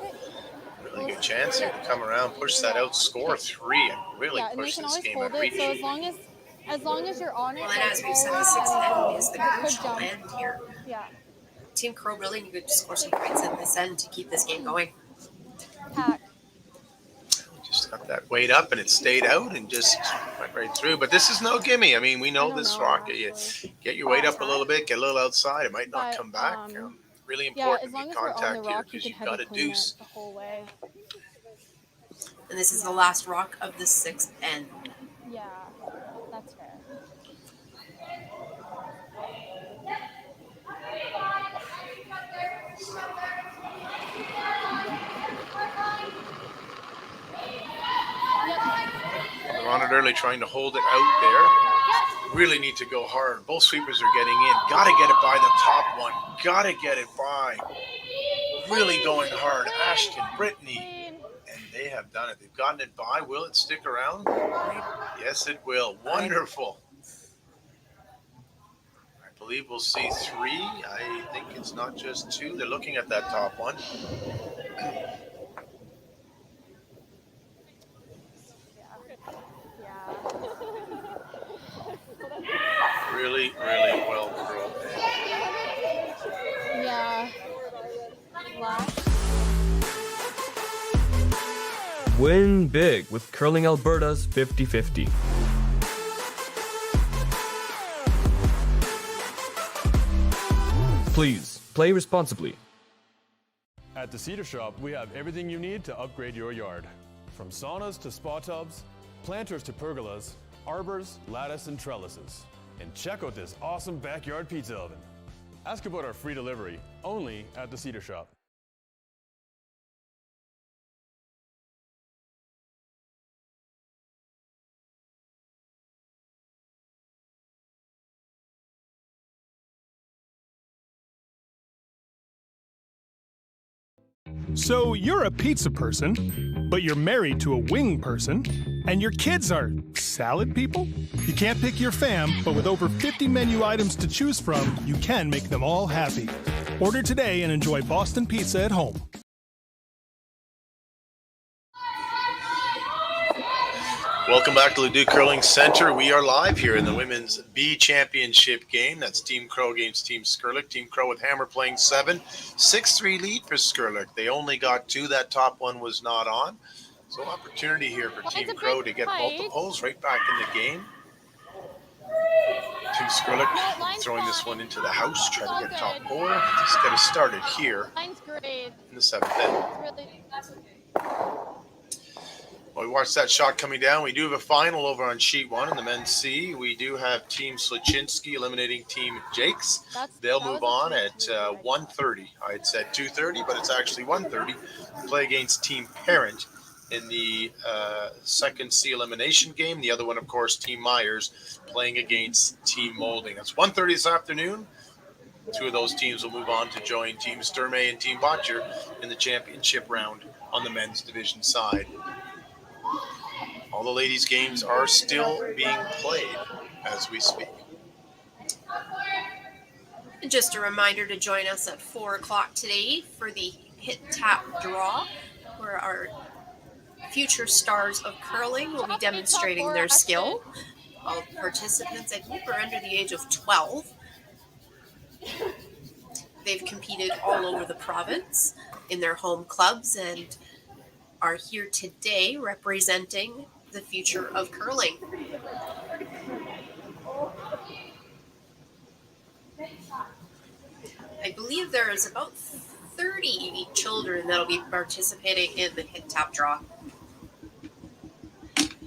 Really good chance here to come around, push that out, score 3, and really Yeah, and they push can this always game hold at it. reach. So as long as you're on it, Well, and like as we've said, the always, sixth end is the you could crucial jump. end here. Yeah. Team Crow really needed to score some points in this end to keep this game going. Pack. Just got that weight up, and it stayed out and just went right through. But this is no gimme. I mean, we know this rock. You get your weight up a little bit, get a little outside. It might not come back. Really important to make contact here because you've got a deuce. The whole way. And this is the last rock of the 6th end. Yeah, that's fair. They're on it early, trying to hold it out there. Really need to go hard. Both sweepers are getting in. Got to get it by the top one. Got to get it by. Really going hard. Ashton, Brittany, and they have done it. They've gotten it by. Will it stick around? Yes, it will. Wonderful. I believe we'll see 3. I think it's not just 2. They're looking at that top one. Really, really well drilled. Yeah. Last. Win big with Curling Alberta's 50-50. Please, play responsibly. At the Cedar Shop, we have everything you need to upgrade your yard. From saunas to spa tubs, planters to pergolas, arbors, lattice, and trellises. And check out this awesome backyard pizza oven. Ask about our free delivery, only at the Cedar Shop. So you're a pizza person, but you're married to a wing person, and your kids are salad people? You can't pick your fam, but with over 50 menu items to choose from, you can make them all happy. Order today and enjoy Boston pizza at home. Welcome back to Leduc Curling Center. We are live here in the Women's B Championship game. That's Team Crow against Team Skrlik. Team Crow with Hammer playing 7. 6-3 lead for Skrlik. They only got 2. That top one was not on. So opportunity here for Team Crow to get multiples right back in the game. Team Skrlik throwing this one into the house, trying to get top 4. Just get it started here in the 7th end. Well, we watched that shot coming down. We do have a final over on sheet 1 in the men's C. We do have Team Sluchinski eliminating Team Jakes. They'll move on at 1:30. I had said 2:30, but it's actually 1:30. Play against Team Parent in the second C elimination game. The other one, of course, Team Myers playing against Team Molding. That's 1:30 this afternoon. 2 of those teams will move on to join Team Sturmey and Team Botcher in the championship round on the men's division side. All the ladies' games are still being played as we speak. And just a reminder to join us at 4 o'clock today for the hit tap draw, where our future stars of curling will be demonstrating their skill. All participants, I believe, are under the age of 12. They've competed all over the province in their home clubs and are here today representing the future of curling. I believe there is about 30 children that will be participating in the hit tap draw.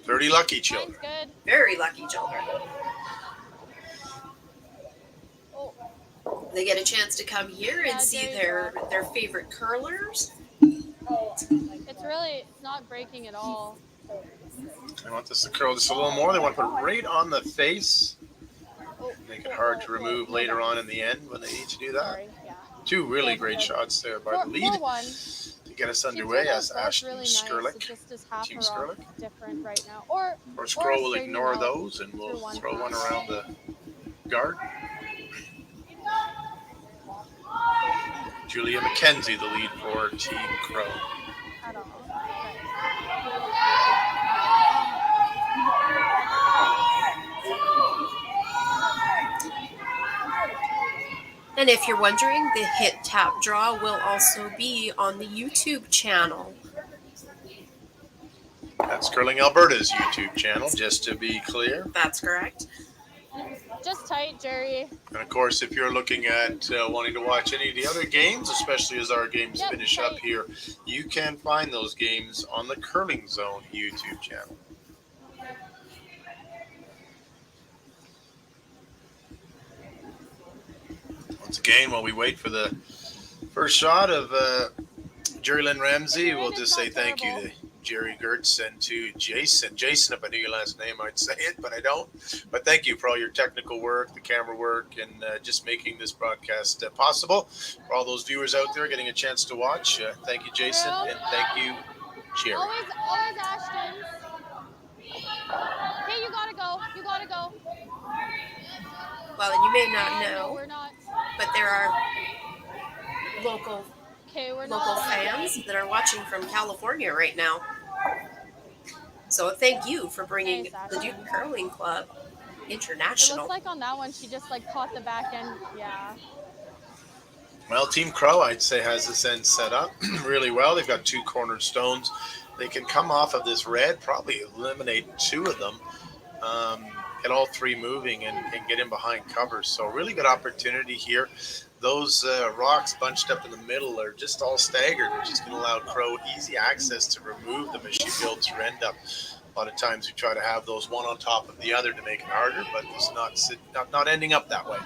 30 lucky children. Very lucky children. They get a chance to come here and see their favorite curlers. It's not breaking at all. They want this to curl just a little more. They want to put it right on the face. Make it hard to remove later on in the end when they need to do that. 2 really great shots there by the lead to get us underway as Ashton Skrlik, Team Skrlik. Different right now. Or Of course, Crow will ignore those and we'll throw one around the guard. Julia McKenzie, the lead for Team Crow. at all. And if you're wondering, the hit tap draw will also be on the YouTube channel. That's Curling Alberta's YouTube channel, just to be clear. That's correct. Just tight, Jerry. And of course, if you're looking at wanting to watch any of the other games, especially as our games finish up here, you can find those games on the Curling Zone YouTube channel. Once again, while we wait for the first shot of Jerry Lynn Ramsey, we'll just say thank you to Jerry Gertz and to Jason. Jason, if I knew your last name, I'd say it, but I don't. But thank you for all your technical work, the camera work, and just making this broadcast possible. For all those viewers out there getting a chance to watch, thank you, Jason, and thank you, Jerry. Always Ashton's. Hey, you gotta go. You gotta go. Well, and you may not know, we're not. but there are local We're fans that are watching from California right now. So thank you for bringing the Leduc Curling Club international. It looks like on that one she just like caught the back end. Yeah. Well, Team Crow, I'd say, has this end set up really well. They've got two cornered stones. They can come off of this red, probably eliminate two of them, get all three moving and get in behind covers. So really good opportunity here. Those rocks bunched up in the middle are just all staggered, which is going to allow Crow easy access to remove them as she builds her end up. A lot of times we try to have those one on top of the other to make it harder, but it's not ending up that way.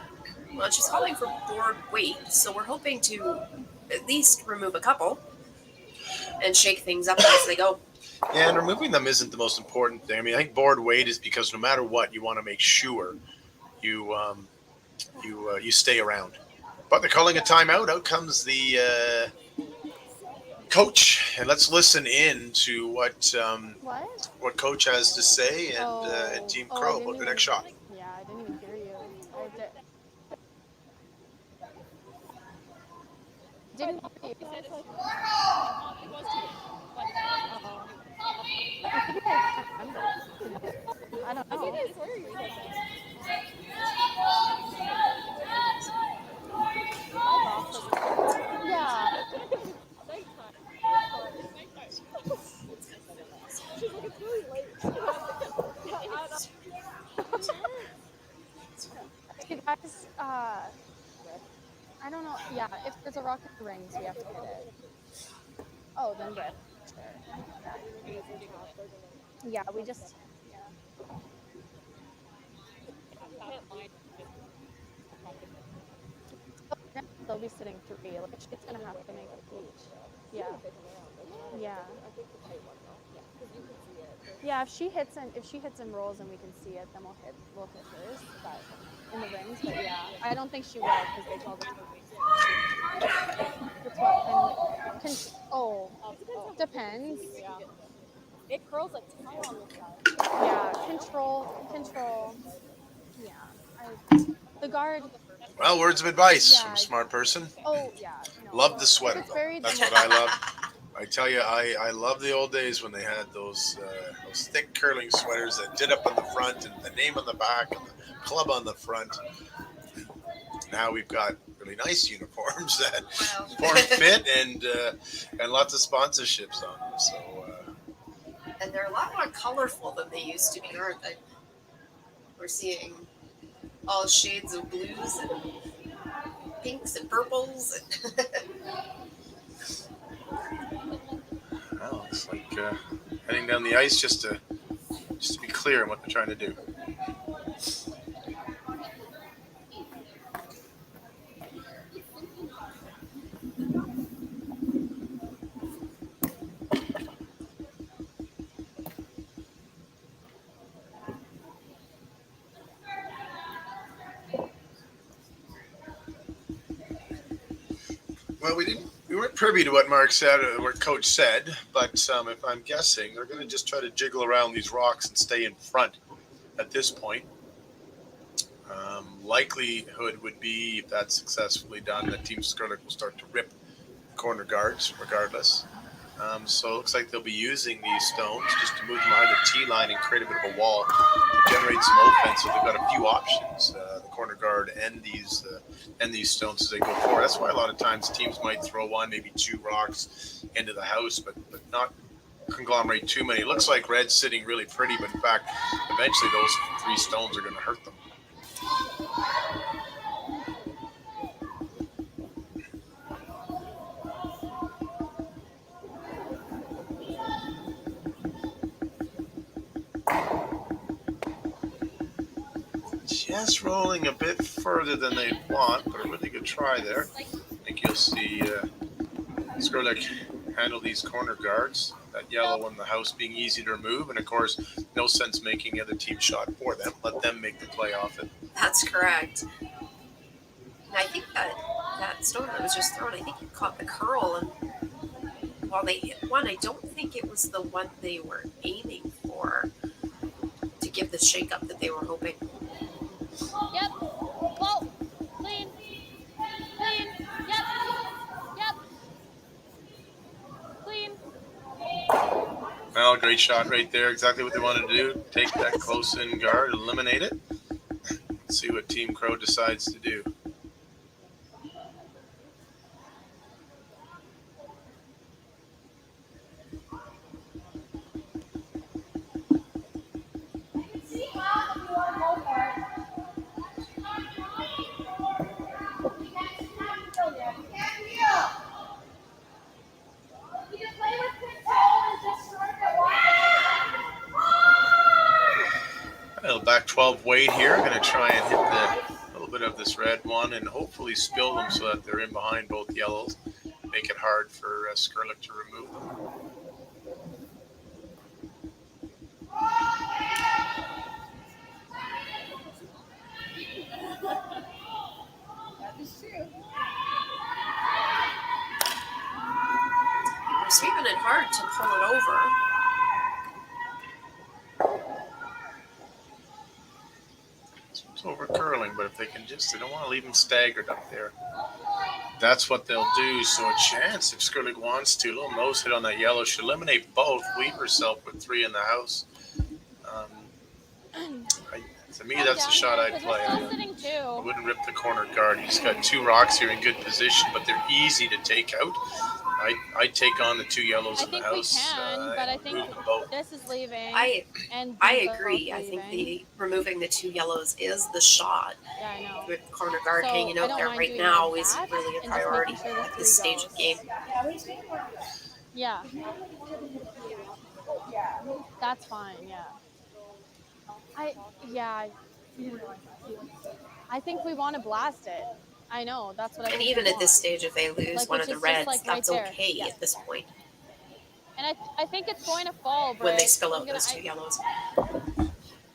Well, she's calling for board weight, so we're hoping to at least remove a couple and shake things up as they go. Yeah, and removing them isn't the most important thing. I mean, I think board weight is because no matter what, you want to make sure you stay around. But they're calling a timeout. Out comes the coach, and let's listen in to what coach has to say and Team Crow about the next shot. Yeah, I didn't even hear you. Didn't hear you. I don't know. Yeah. You guys, I don't know. Yeah, if there's a rock in the rings, we have to hit it. Oh, then red. Yeah, we just. They'll be sitting three. Like, it's gonna have to make a peach. Yeah. Yeah. Yeah, if she hits and rolls and we can see it, then we'll hit hers. But in the rings, but yeah, I don't think she will because they told us. Depends. It curls a ton on the side. Yeah, control. Yeah, the guard. Well, words of advice from a smart person. Oh yeah. No, love the sweater. That's what I love. I tell you, I love the old days when they had those thick curling sweaters that did up on the front and the name on the back and the club on the front. Now we've got really nice uniforms that form fit and lots of sponsorships on them. So. And they're a lot more colorful than they used to be, aren't they? We're seeing all shades of blues and pinks and purples. Well, it's like heading down the ice just to be clear on what they're trying to do. Well, we weren't privy to what Mark said or what Coach said, but if I'm guessing, they're going to just try to jiggle around these rocks and stay in front at this point. Likelihood would be, if that's successfully done, that Team Skrlik will start to rip corner guards regardless. So it looks like they'll be using these stones just to move them behind the tee line and create a bit of a wall to generate some offense. So they've got a few options, the corner guard and these stones as they go forward. That's why a lot of times teams might throw one, maybe two rocks into the house, but not conglomerate too many. It looks like red's sitting really pretty, but in fact, eventually those 3 stones are going to hurt them. Just rolling a bit further than they'd want, but a really good try there. I think you'll see Skrlik handle these corner guards. That yellow in the house being easy to remove, and of course, no sense making the other team shot for them. Let them make the play off it. That's correct. And I think that stone that was just thrown, I think it caught the curl, and while they hit one, I don't think it was the one they were aiming for to give the shake-up that they were hoping. Yep. Whoa. Clean. Clean. Yep. Yep. Clean. Well, great shot right there. Exactly what they wanted to do. Take that close in guard, eliminate it. Let's see what Team Crow decides to do. Back 12 weight here. Going to try and hit a little bit of this red one and hopefully spill them so that they're in behind both yellows. Make it hard for Skrlik to remove them. We're sweeping it hard to pull it over. Over curling, but if they can just, they don't want to leave them staggered up there. That's what they'll do. So a chance if Skrlik wants to. A little nose hit on that yellow should eliminate both. Leave herself with 3 in the house. To me, that's the shot I'd play. I wouldn't rip the corner guard. He's got 2 rocks here in good position, but they're easy to take out. I'd take on the 2 yellows in the house. But I think this is leaving. I agree. I think removing the 2 yellows is the shot. Yeah, I know. With corner guard hanging out there right now is really a priority at this stage of the game. Yeah. That's fine, yeah. I think we want to blast it. I know, that's what I think. And even at this stage, if they lose one of the reds, that's okay at this point. And I think it's going to fall, Britt. When they spill out those 2 yellows.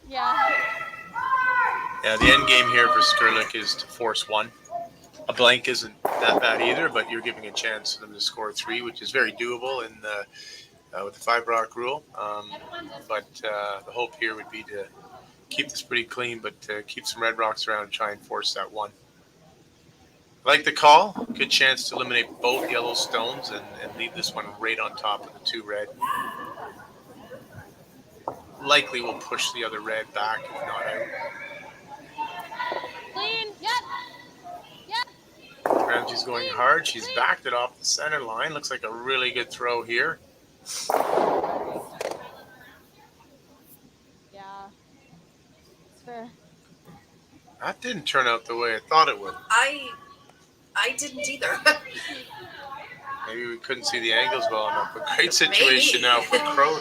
Yeah. Yeah, the end game here for Skrlik is to force 1. A blank isn't that bad either, but you're giving a chance for them to score 3, which is very doable in with the 5-rock rule. But the hope here would be to keep this pretty clean, but keep some red rocks around and try and force that 1. Like the call, good chance to eliminate both yellow stones and leave this one right on top of the 2 red. Likely will push the other red back, if not out. Clean, yep. Ramsey's going hard. She's backed it off the center line. Looks like a really good throw here. Yeah. It's fair. That didn't turn out the way I thought it would. I didn't either. Maybe we couldn't see the angles well enough, but great situation now for Crow.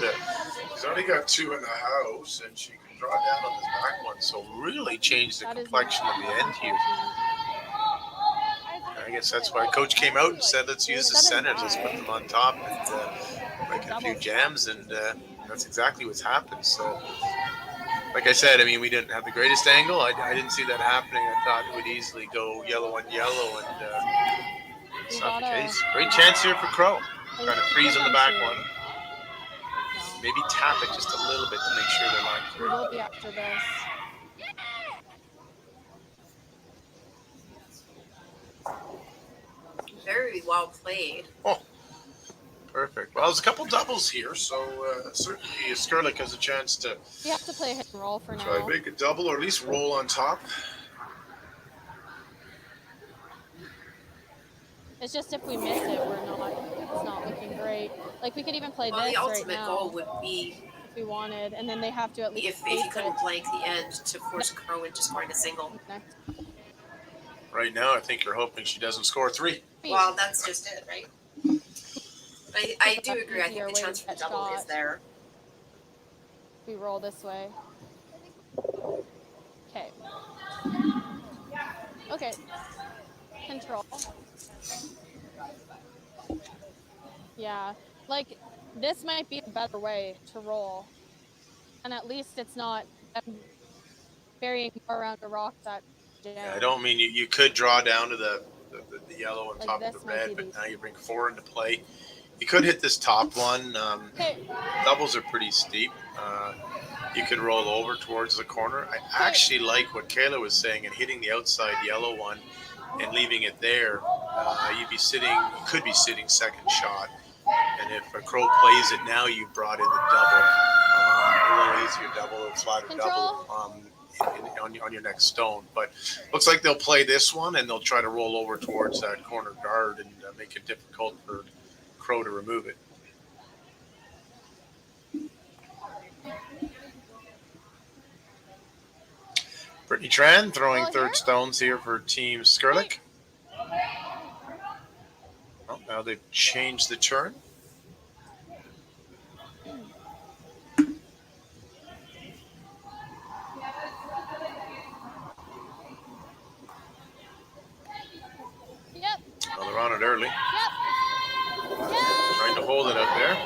She's already got 2 in the house, and she can draw down on this back one, so really change the complexion of the end here. I guess that's why Coach came out and said, let's use the centers, let's put them on top and make a few jams, and that's exactly what's happened. So, like I said, I mean, we didn't have the greatest angle. I didn't see that happening. I thought it would easily go yellow on yellow, and it's not the case. Great chance here for Crow. Trying to freeze on the back one. Maybe tap it just a little bit to make sure they're lined through. We will be after this. Very well played. Oh, Perfect. Well, there's a couple doubles here, so certainly Skrlik has a chance to We have to play hit and roll for try now. to make a double or at least roll on top. It's just if we miss it, it's not looking great. Like we could even play Well, this the right ultimate now goal would be if we wanted, and then they have to at least if you couldn't blank the end to force Crow into scoring a single. Right now, I think you're hoping she doesn't score 3. Well, that's just it, right? I do agree. I think the chance for the double is there. We roll this way. Okay. Okay. Control. Yeah. Like, this might be a better way to roll. And at least it's not burying around a rock that jam. Yeah, I don't mean you could draw down to the yellow on Like top of this the might red, be but the- now you bring 4 into play. You could hit this top one. Okay. Doubles are pretty steep. You could roll over towards the corner. I actually like what Kayla was saying and hitting the outside yellow one and leaving it there. You could be sitting second shot. And if a Crow plays it now, you brought in the double. A little easier double or flatter double on your next stone. But looks like they'll play this one and they'll try to roll over towards that corner guard and make it difficult for Crow to remove it. Brittany Tran throwing third stones here for Team Skrlik. Well, now they've changed the turn. Yep. Well, they're on it early. Yep. Trying to hold it out there.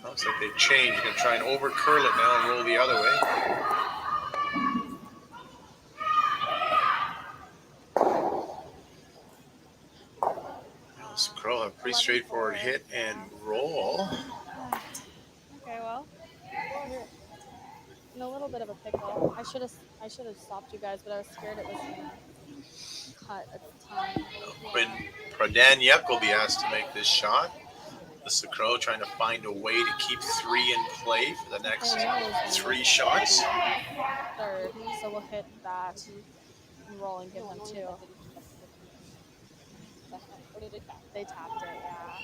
Looks like they've changed. They're going to try and over curl it now and roll the other way. Elysa Crough, a pretty straightforward hit and roll. Okay, well, we're in a little bit of a pickle. I should have stopped you guys, but I was scared it was gonna cut at the time. When Pradanyuk will be asked to make this shot. Elysa Crough trying to find a way to keep 3 in play for the next 3 shots. Third, so we'll hit that and roll and give them 2. They tapped it, yeah.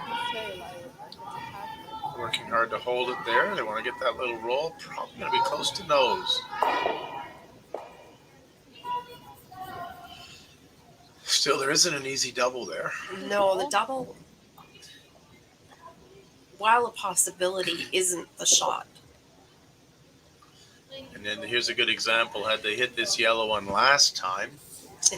It's very light. Working hard to hold it there. They want to get that little roll. Probably going to be close to nose. Still, there isn't an easy double there. No, the double, while a possibility, isn't the shot. And then here's a good example. Had they hit this yellow one last time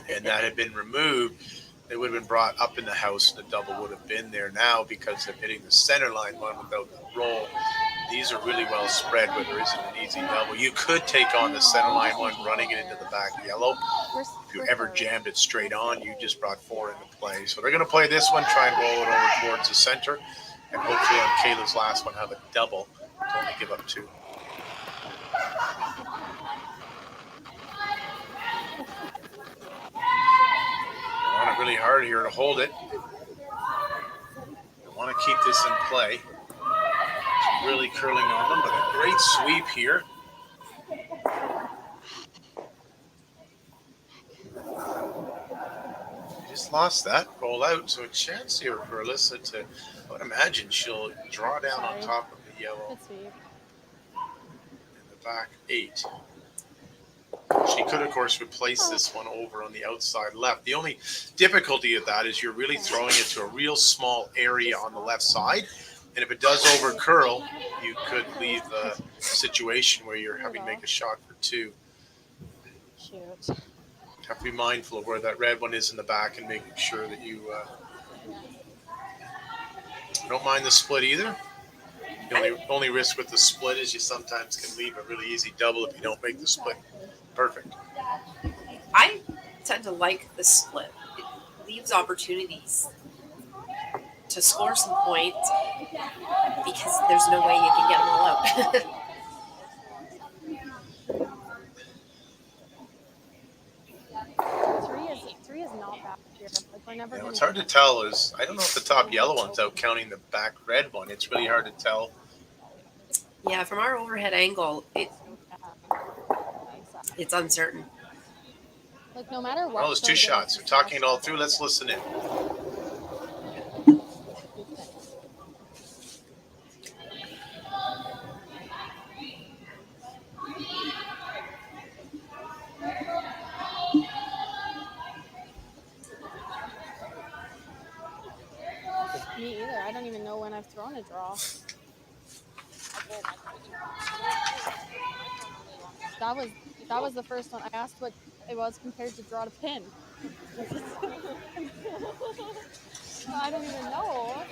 and that had been removed, they would have been brought up in the house and the double would have been there now because of hitting the center line one without the roll. These are really well spread, but there isn't an easy double. You could take on the center line one running it into the back yellow. If you ever jammed it straight on, you just brought 4 into play. So they're going to play this one, try and roll it over towards the center, and hopefully on Kayla's last one have a double to only give up 2. They want it really hard here to hold it. They want to keep this in play. It's really curling on them, but a great sweep here. Just lost that roll out, so a chance here for Elysa to, I would imagine she'll draw down on top of the yellow in the back 8. She could, of course, replace this one over on the outside left. The only difficulty of that is you're really throwing it to a real small area on the left side, and if it does over curl, you could leave a situation where you're having to make a shot for 2. Shoot. Have to be mindful of where that red one is in the back and making sure that you don't mind the split either. The only risk with the split is you sometimes can leave a really easy double if you don't make the split perfect. I tend to like the split. It leaves opportunities. to score some points because there's no way you can get them all out. Three is not bad here. Like we're never. Yeah, gonna what's hard to tell is I don't know if the top yellow one's out counting the back red one. It's really hard to tell. Yeah, from our overhead angle, it's uncertain. Like no matter what. Well, there's two shots. They're talking it all through. Let's listen in. Me either. I don't even know when I've thrown a draw. That was the first one. I asked what it was compared to draw to pin. I don't even know.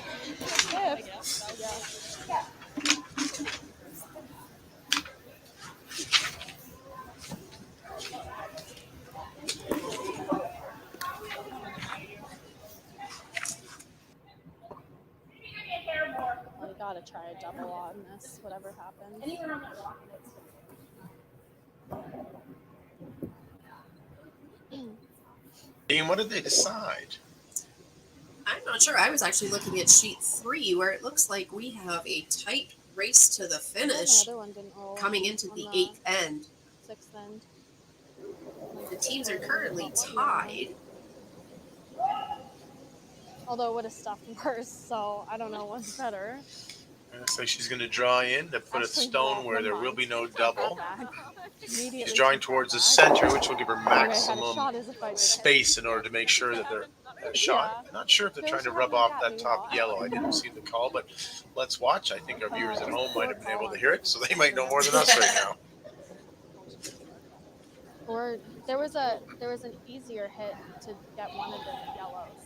I guess. I gotta try a double on this, whatever happens. Dean, what did they decide? I'm not sure. I was actually looking at sheet 3 where it looks like we have a tight race to the finish coming into the 8th end. 6th end. The teams are currently tied. Although it would have stopped worse, so I don't know what's better. So she's going to draw in to put a stone where there will be no double. She's drawing towards the center, which will give her maximum space in order to make sure that they're shot. I'm not sure if they're trying to rub off that top yellow. I didn't see the call, but let's watch. I think our viewers at home might have been able to hear it, so they might know more than us right now. Or there was an easier hit to get one of the yellows.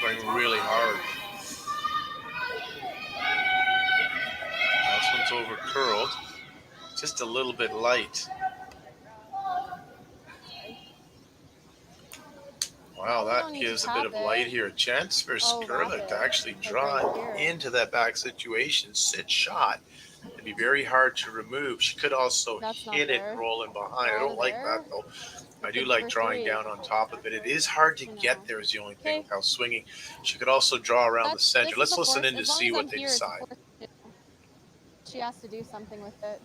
Going really hard. This one's over curled. Just a little bit light. Wow, that gives a bit of light here. A chance for Skrlik to actually draw into that back situation, sit shot. It'd be very hard to remove. She could also hit it rolling behind. I don't like that though. I do like drawing down on top of it. It is hard to get there is the only thing without swinging. She could also draw around the center. Let's listen in to see what they decide. She has to do something with it.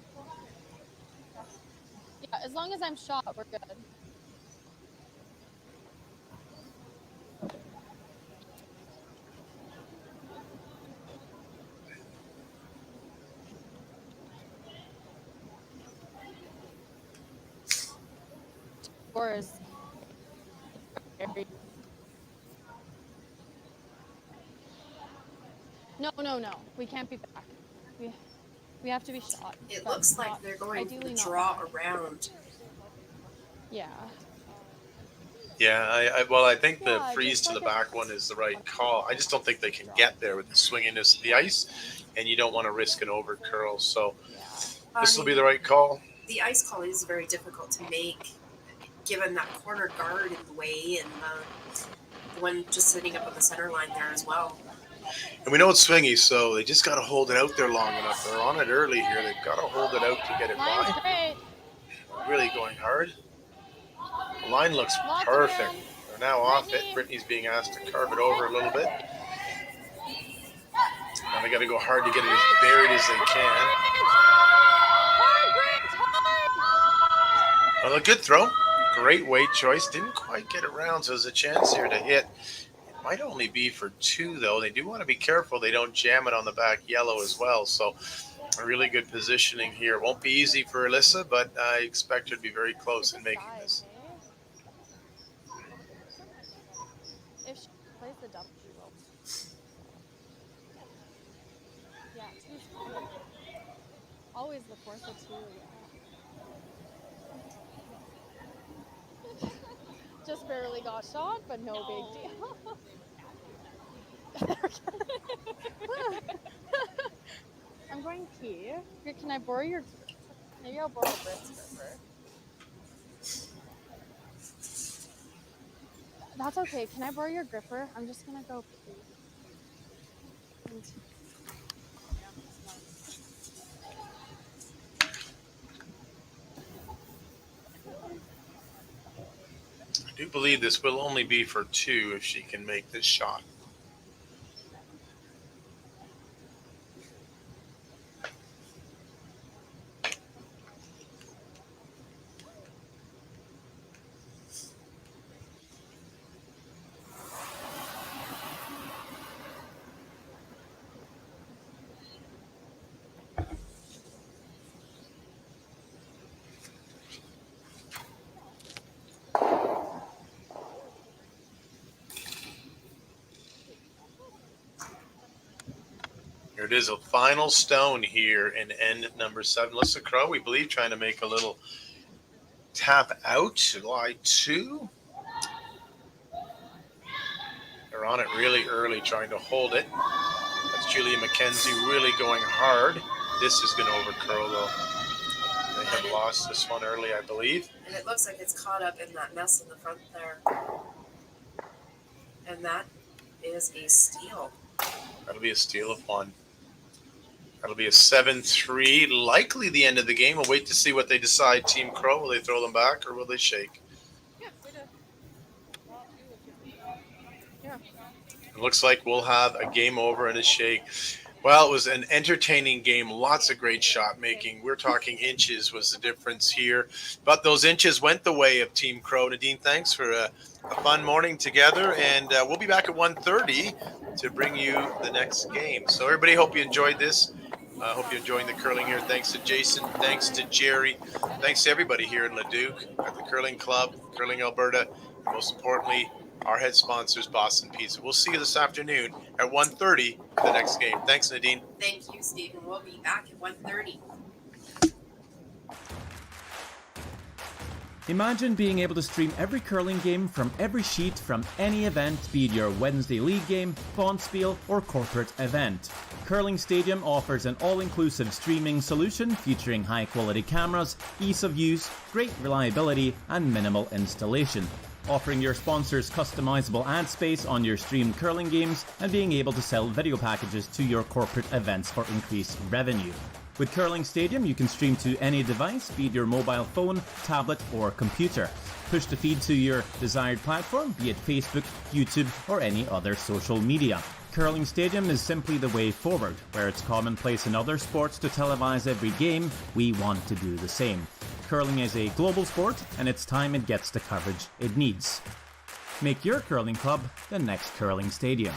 Yeah, as long as I'm shot, we're good. Scores. No. We can't be back. We have to be shot. It looks like they're going to draw around. Yeah. Yeah, I think the freeze to the back one is the right call. I just don't think they can get there with the swinginess of the ice, and you don't want to risk an over curl. So this will be the right call. The ice call is very difficult to make, given that corner guard in the way and the one just sitting up on the center line there as well. And we know it's swingy, so they just got to hold it out there long enough. They're on it early here. They've got to hold it out to get it by. Really going hard. The line looks perfect. They're now off it. Brittany's being asked to carve it over a little bit. Now they got to go hard to get it as buried as they can. Well, a good throw. Great weight choice. Didn't quite get around, so there's a chance here to hit. It might only be for 2, though. They do want to be careful they don't jam it on the back yellow as well. So a really good positioning here. Won't be easy for Elysa, but I expect her to be very close in making this. If she plays the double, she will. Yeah, 2's always the force of 2, yeah. Just barely got shot, but no big deal. I'm going pee. Here, can I borrow your... Maybe I'll borrow Britt's gripper. That's okay. Can I borrow your gripper? I'm just gonna go pee. And... I do believe this will only be for 2 if she can make this shot. Here it is, a final stone here in end number 7. Elysa Crough, we believe, trying to make a little tap out. Lie 2. They're on it really early, trying to hold it. That's Julia McKenzie really going hard. This is going to overcurl, though. They have lost this one early, I believe. And it looks like it's caught up in that mess in the front there. And that is a steal. That'll be a steal of 1. That'll be a 7-3, likely the end of the game. We'll wait to see what they decide. Team Crow, will they throw them back or will they shake? It looks like we'll have a game over and a shake. Well, it was an entertaining game. Lots of great shot making. We're talking inches was the difference here. But those inches went the way of Team Crow. Nadine, thanks for a fun morning together. And we'll be back at 1:30 to bring you the next game. So everybody, hope you enjoyed this. I hope you're enjoying the curling here. Thanks to Jason. Thanks to Jerry. Thanks to everybody here in Leduc at the Curling Club, Curling Alberta. And most importantly, our head sponsors, Boston Pizza. We'll see you this afternoon at 1:30 for the next game. Thanks, Nadine. Thank you, Stephen. We'll be back at 1:30. Imagine being able to stream every curling game from every sheet from any event, be it your Wednesday league game, bonspiel, or corporate event. Curling Stadium offers an all-inclusive streaming solution featuring high-quality cameras, ease of use, great reliability, and minimal installation. Offering your sponsors customizable ad space on your streamed curling games and being able to sell video packages to your corporate events for increased revenue. With Curling Stadium, you can stream to any device, be it your mobile phone, tablet, or computer. Push the feed to your desired platform, be it Facebook, YouTube, or any other social media. Curling Stadium is simply the way forward. Where it's commonplace in other sports to televise every game, we want to do the same. Curling is a global sport, and it's time it gets the coverage it needs. Make your curling club the next Curling Stadium.